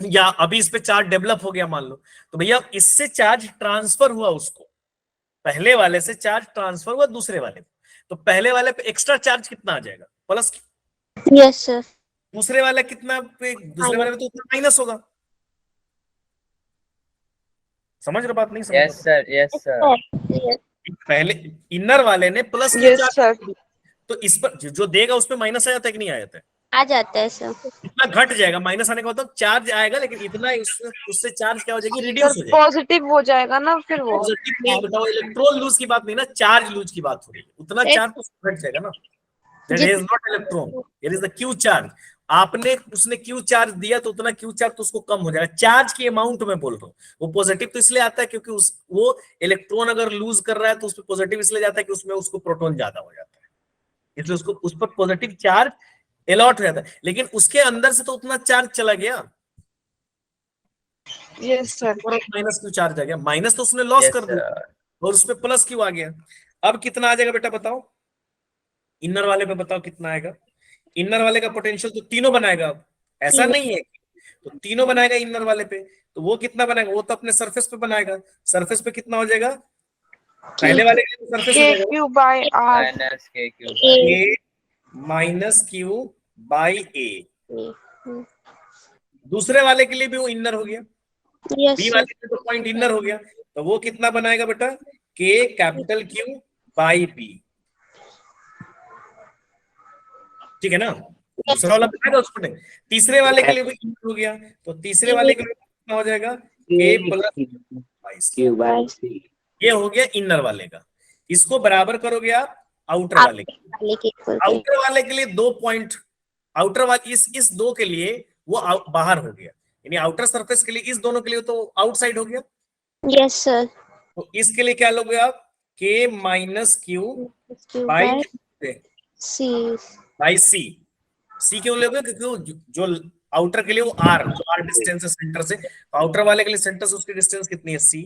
या अभी इस पे चार्ज डेवलप हो गया मान लो, तो भैया इससे चार्ज ट्रांसफर हुआ, उसको पहले वाले से चार्ज ट्रांसफर हुआ दूसरे वाले पे, तो पहले वाले पे एक्स्ट्रा चार्ज कितना आ जाएगा? प्लस। Yes sir. दूसरे वाले कितना पे, दूसरे वाले पे तो उतना माइनस होगा। समझ रहे बात? नहीं समझ यस रहे? सर। Yes sir. पहले इनर वाले ने प्लस की यस चार्ज, सर। तो इस पर जो देगा उसमें माइनस आ जाता है कि नहीं आ जाता है? आ जाता है सर। इतना घट जाएगा, माइनस आने का मतलब चार्ज आएगा, लेकिन इतना उससे चार्ज क्या हो जाएगी? सर रिड्यूस हो जाएगी। पॉजिटिव हो जाएगा ना फिर वो। पॉजिटिव नहीं बताओ, इलेक्ट्रॉन लूज की बात नहीं ना, चार्ज लूज की बात हो रही है। उतना एक- चार्ज तो घट जाएगा ना। That is not electron, it is the Q charge. आपने उसने क्यू चार्ज दिया तो उतना क्यू चार्ज तो उसको कम हो जाएगा। चार्ज की अमाउंट में बोल रहा हूँ, वो पॉजिटिव तो इसलिए आता है क्योंकि वो इलेक्ट्रॉन अगर लूज कर रहा है तो उसमें पॉजिटिव इसलिए जाता है कि उसमें उसको प्रोटॉन ज्यादा हो जाता है, इसलिए उसको उस पर पॉजिटिव चार्ज अलॉट हो जाता है। लेकिन उसके अंदर से तो उतना चार्ज चला गया, yes sir. Minus Q charge आ गया, माइनस तो उसने लॉस यस कर दिया सर। और उसपे प्लस क्यू आ गया। अब कितना आ जाएगा बेटा बताओ? इनर वाले पे बताओ कितना आएगा? इनर वाले का पोटेंशियल तो तीनों बनाएगा, अब ऐसा नहीं है, तो तीनों बनाएगा इनर वाले पे, तो वो कितना बनाएगा? वो तो अपने सरफेस पे बनाएगा, सरफेस पे कितना हो जाएगा? पहले वाले के सरफेस हो के जाएगा Q by R. Minus K cube. A minus Q by A. दूसरे वाले के लिए भी वो इनर हो गया, यस बी सर। वाले के तो पॉइंट इनर हो गया, तो वो कितना बनाएगा बेटा? के कैपिटल क्यू बाई बी। ठीक है ना? दूसरा वाला बनाएगा उसको नहीं। तीसरे वाले के लिए भी इनर हो गया, तो तीसरे वाले के लिए कितना हो जाएगा? के प्लस 22। क्यू बाय सी। ये हो गया इनर वाले का। इसको बराबर करोगे आप आउटर वाले के। वाले के इक्वल पे। आउटर वाले के लिए 2 पॉइंट, आउटर वाले इस दो के लिए वो बाहर हो गया, यानी आउटर सरफेस के लिए इस दोनों के लिए तो आउटसाइड हो गया। Yes sir. तो इसके लिए क्या लोगे आप? K minus Q by C. By C. C क्यों लोगे? क्योंकि जो आउटर के लिए वो आर, जो आर डिस्टेंस है सेंटर से, आउटर वाले के लिए सेंटर से उसकी डिस्टेंस कितनी है? सी।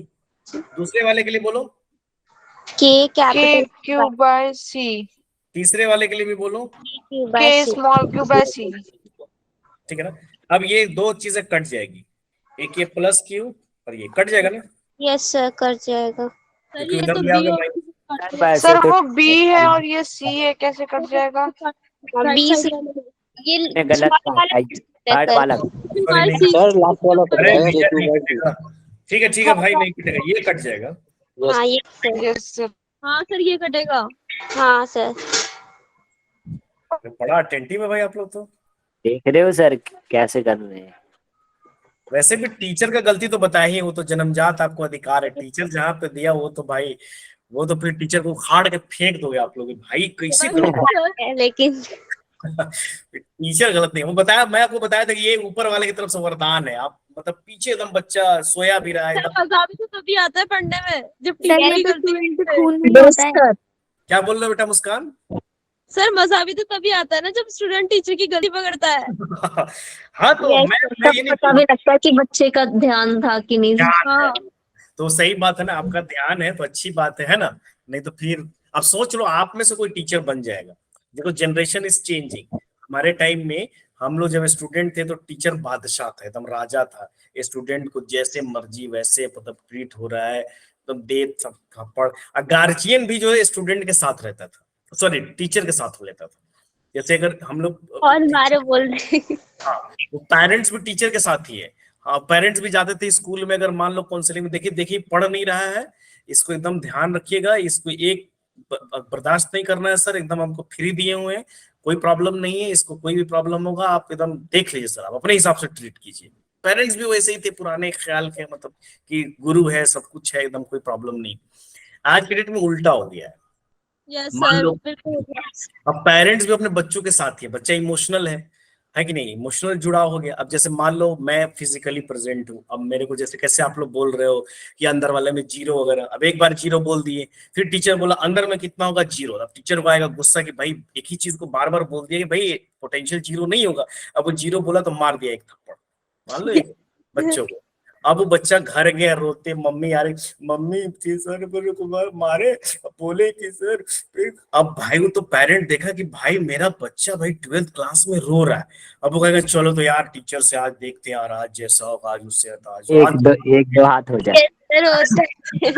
दूसरे वाले के लिए बोलो के के कैपिटल क्यू बाय सी। तीसरे वाले के लिए भी बोलो क्यू के bye C. Small Q by सी। ठीक है ना? अब ये दो चीजें कट जाएगी, एक ये प्लस क्यू और ये कट जाएगा ना, यस सर कर जाएगा। क्योंकि उधर ले आओगे माइनस। सर वो बी है और ये सी है, कैसे कट जाएगा? बी से ये ने गलत कहा थर्ड वाला। सर लास्ट वाला अरे कट भैया जाएगा नहीं कटेगा। ठीक है भाई, नहीं कटेगा, ये कट जाएगा। हाँ ये सर। Yes sir. हाँ सर ये कटेगा। हाँ सर। बड़ा अटेंटिव है भाई आप लोग तो। देख रहे हो सर कैसे कर रहे हैं? वैसे भी टीचर का गलती तो बताया ही, वो तो जन्मजात आपको अधिकार है, टीचर जहाँ पे दिया वो तो भाई, वो तो फिर टीचर को उखाड़ के फेंक दोगे आप लोग भाई, कैसे करोगे? लेकिन टीचर गलत नहीं, वो बताया, मैं आपको बताया था कि ये ऊपर वाले की तरफ से वरदान है। आप मतलब पीछे एकदम बच्चा सोया भी रहा है एकदम। मजा भी तो तभी आता है पढ़ने में जब सर टीचर ये की तो गलती स्टूडेंट के करते हैं। खून में ही होता है। क्या बोल रहे हो बेटा मुस्कान? सर मजा भी तो तभी आता है ना जब स्टूडेंट टीचर की गलती पकड़ता है। हाँ तो मैं ये नहीं पता भी लगता है कि बच्चे का ध्यान था कि नहीं। ध्यान हाँ है। तो सही बात है ना, आपका ध्यान है तो अच्छी बात है ना? नहीं तो फिर आप सोच लो आप में से कोई टीचर बन जाएगा। देखो जनरेशन इज चेंजिंग। हमारे टाइम में हम लोग जब स्टूडेंट थे तो टीचर बादशाह था, एकदम राजा था। स्टूडेंट को जैसे मर्जी वैसे मतलब ट्रीट हो रहा है, एकदम देत सब थप्पड़। गार्जियन भी जो है स्टूडेंट के साथ रहता था, सॉरी टीचर के साथ हो लेता था। जैसे अगर हम लोग और बारे बोल रहे हैं। हाँ, वो पेरेंट्स भी टीचर के साथ ही है। हाँ, पेरेंट्स भी जाते थे स्कूल में, अगर मान लो काउंसलिंग में देखिए पढ़ नहीं रहा है, इसको एकदम ध्यान रखिएगा, इसको एक बर्दाश्त नहीं करना है सर, एकदम हमको फ्री दिए हुए हैं, कोई प्रॉब्लम नहीं है, इसको कोई भी प्रॉब्लम होगा आप एकदम देख लीजिए सर, आप अपने हिसाब से ट्रीट कीजिए। पेरेंट्स भी वैसे ही थे, पुराने ख्याल के, मतलब कि गुरु है, सब कुछ है, एकदम कोई प्रॉब्लम नहीं। आज के डेट में उल्टा हो गया है। यस मान सर, लो बिल्कुल। अब पेरेंट्स भी अपने बच्चों के साथ ही है, बच्चा इमोशनल है कि नहीं, इमोशनल जुड़ाव हो गया। अब जैसे मान लो मैं फिजिकली प्रेजेंट हूँ, अब मेरे को जैसे कैसे आप लोग बोल रहे हो कि अंदर वाले में जीरो वगैरह, अब एक बार जीरो बोल दिए, फिर टीचर बोला अंदर में कितना होगा, जीरो। अब टीचर को आएगा गुस्सा कि भाई एक ही चीज को बार बार बोल दिया कि भाई पोटेंशियल जीरो नहीं होगा। अब वो जीरो बोला तो मार दिया एक थप्पड़, मान लो एक बच्चों को। अब वो बच्चा घर गया रोते, मम्मी आ रही, मम्मी सर मेरे को मारे, बोले कि सर। फिर अब भाई वो तो पेरेंट देखा कि भाई मेरा बच्चा भाई 12th क्लास में रो रहा है। अब वो कहेगा चलो तो यार टीचर से आज देखते हैं यार, आज जैसा होगा आज उससे एक दो हाथ हो जाए। सर होता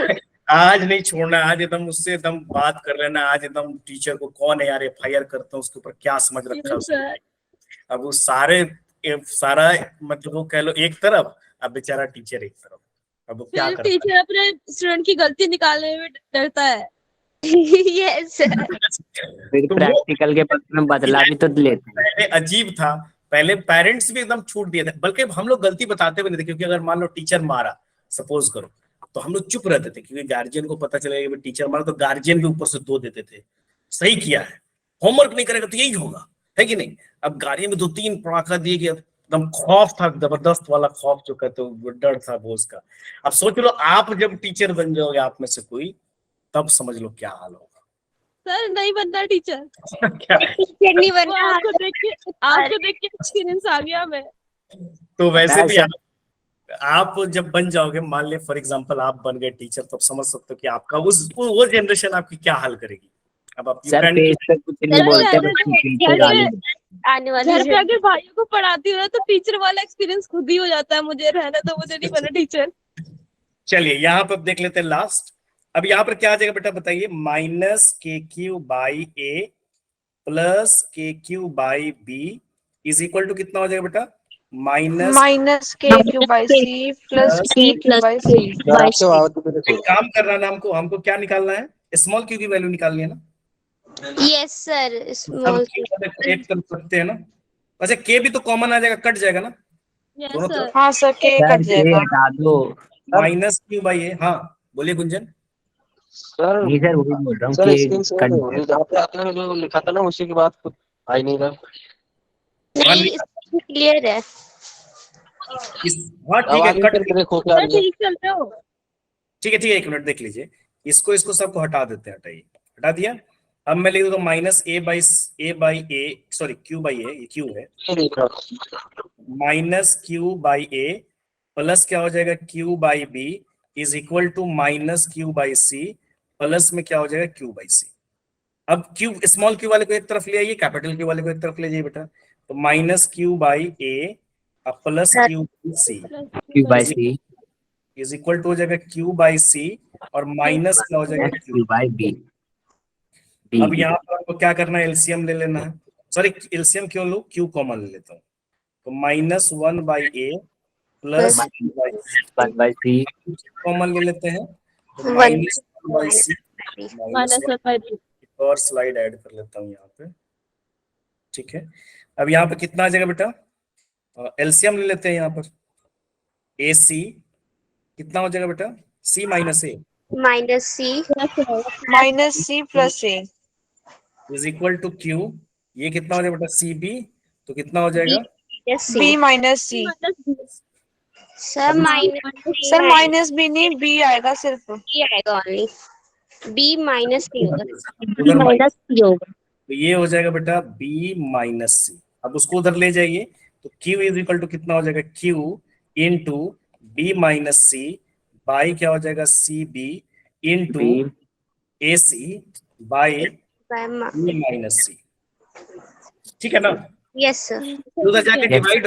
है। आज नहीं छोड़ना, आज एकदम उससे एकदम बात कर लेना, आज एकदम टीचर को कौन है यार FIR करता हूँ, उसके ऊपर क्या समझ रखा है उसने। सर, अब वो सारा मतलब वो कह लो एक तरफ, अब बेचारा टीचर एक तरफ, अब वो क्या फिर करता टीचर अपने स्टूडेंट की गलती निकालने में डरता है। Yes sir. फिर तो वो प्रैक्टिकल के पक्ष में बदला भी तो लेते हैं। पहले अजीब था, पहले पेरेंट्स भी एकदम छूट दिए थे, बल्कि हम लोग गलती बताते भी नहीं थे, क्योंकि अगर मान लो टीचर मारा सपोज करो, तो हम लोग चुप रहते थे, क्योंकि गार्जियन को पता चलेगा कि टीचर मारा तो गार्जियन के ऊपर से 2 देते थे, सही किया है, होमवर्क नहीं करेगा तो यही होगा, है कि नहीं। अब गार्जियन में 2-3 पड़ाका दिए कि एकदम खौफ था, जबरदस्त वाला खौफ जो कहते हो, डर था बोझ का। अब सोच लो आप जब टीचर बन जाओगे आप में से कोई, तब समझ लो क्या हाल होगा। सर नहीं बनना टीचर, क्या टीचर नहीं वो बनना। आपको देख के एक्सपीरियंस आ गया हमें। तो वैसे भी सर, आप जब बन जाओगे, मान ले फॉर एग्जांपल आप बन गए टीचर, तो आप समझ सकते हो कि आपका वो जनरेशन आपकी क्या हाल करेगी। अब आप सर पेज पे कुछ नहीं सर, बोलते, मैंने बस तो पीछे घर गाली पे आने वाली घर पे अगर भाइयों को पढ़ाती हूँ ना, तो टीचर वाला एक्सपीरियंस खुद ही हो जाता है मुझे, रहना तो मुझे नहीं बना टीचर। चलिए यहाँ पर देख लेते हैं लास्ट। अब यहाँ पर क्या आ जाएगा बेटा बताइए, -KQ/A +KQ/B is equal to कितना हो जाएगा बेटा, माइनस -KQ/C +KQ/C। एक काम करना है ना, हमको क्या निकालना है, स्मॉल क्यू की वैल्यू निकालनी है ना। यस सर, सब स्मॉल एक तरफ रखते हैं ना। अच्छा के भी तो कॉमन आ जाएगा, कट जाएगा ना यस दोनों सर। हाँ सर, K सर कट जाएगा। हटा दो। -Q/A। हाँ बोलिए गुंजन। सर नहीं सर वही बोल रहा हूँ सर कि स्क्रीन शेयर नहीं हो रही, जहाँ पे आपने जो लिखा था ना उसी के बाद कुछ आ ही नहीं रहा। नहीं, क्लियर है। हाँ ठीक है, आवाज कट ब्रेक होके आ सर रही है। ठीक चल रहे हो? ठीक है 1 मिनट देख लीजिए, इसको सबको हटा देते हैं, हटाइए, हटा दिया। अब मैं लिख दूंगा -Q/A, ये क्यू है, नहीं दिख रहा। -Q/A प्लस क्या हो जाएगा Q/B is equal to -Q/C plus में क्या हो जाएगा Q/C। अब क्यू स्मॉल क्यू वाले को एक तरफ ले आइए, कैपिटल क्यू वाले को एक तरफ ले जाइए बेटा, तो -Q/A plus Q/C Q/C is equal to हो जाएगा Q/C और माइनस क्या हो जाएगा Q। Q/B। अब यहाँ पर आपको क्या करना है, एलसीएम ले लेना है, सॉरी एलसीएम क्यों लो, Q कॉमन ले लेता हूँ, तो -1/A प्लस 1/C कॉमन ले लेते हैं, तो One. -1/C -1/B। और स्लाइड ऐड कर लेता हूँ यहाँ पे, ठीक है। अब यहाँ पे कितना आ जाएगा बेटा, एलसीएम ले लेते हैं यहाँ पर, AC कितना हो जाएगा बेटा, C - A -C -C+A is equal to Q, ये कितना हो जाएगा बेटा CB, तो कितना हो जाएगा B-C। Sir minus sir -B नहीं, B आएगा सिर्फ। आएगा ओनली, B-C होगा। उधर माइनस होगा, तो ये हो जाएगा बेटा B-C। अब उसको उधर ले जाइए, तो Q इज इक्वल टू कितना हो जाएगा, Q इंटू B-C बाई क्या हो जाएगा CB into AC by B-C, ठीक है ना। Yes sir. उधर जाके डिवाइड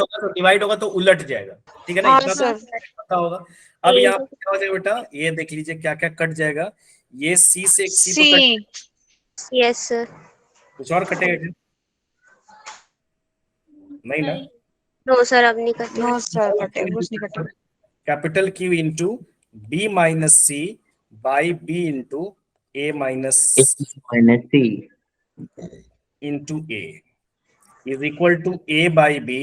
होगा तो उलट जाएगा, ठीक है ना, हाँ इतना सर। तो पता होगा। अब यहाँ पे क्या हो जाएगा बेटा, ये देख लीजिए क्या क्या कट जाएगा, ये C से एक C तो कट, यस सर। कुछ और कटेगा क्या, नहीं ना। नो सर, अब नहीं कटेगा। नो सर, कटेगा कुछ नहीं कटेगा। Capital Q into B-C by B into A- -C into A, is equal to A by B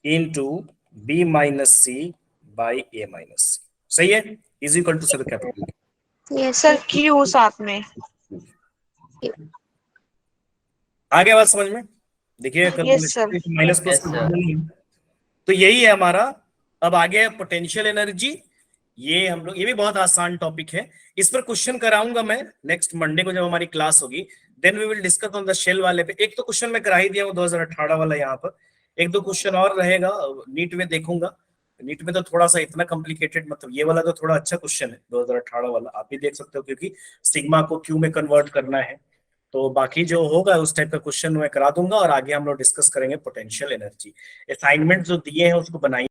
into B minus C by A minus C. सही है, is equal to sir capital. Yes sir Q साथ में। आ गया बात समझ में? देखिए Yes, sir. Minus plus Yes, sir. तो यही है हमारा। अब आगे पोटेंशियल एनर्जी, ये हम लोग, ये भी बहुत आसान टॉपिक है, इस पर क्वेश्चन कराऊंगा मैं नेक्स्ट मंडे को जब हमारी क्लास होगी। Then we will discuss on the shell वाले पे। एक तो क्वेश्चन मैं करा ही दिया वो 2018 वाला, यहाँ पर एक दो क्वेश्चन और रहेगा नीट में, देखूंगा। नीट में तो थोड़ा सा इतना कॉम्प्लिकेटेड, मतलब ये वाला तो थोड़ा अच्छा क्वेश्चन है 2018 वाला, आप भी देख सकते हो, क्योंकि सिग्मा को क्यू में कन्वर्ट करना है। तो बाकी जो होगा उस टाइप का क्वेश्चन मैं करा दूंगा, और आगे हम लोग डिस्कस करेंगे पोटेंशियल एनर्जी। असाइनमेंट जो दिए हैं उसको बनाइए।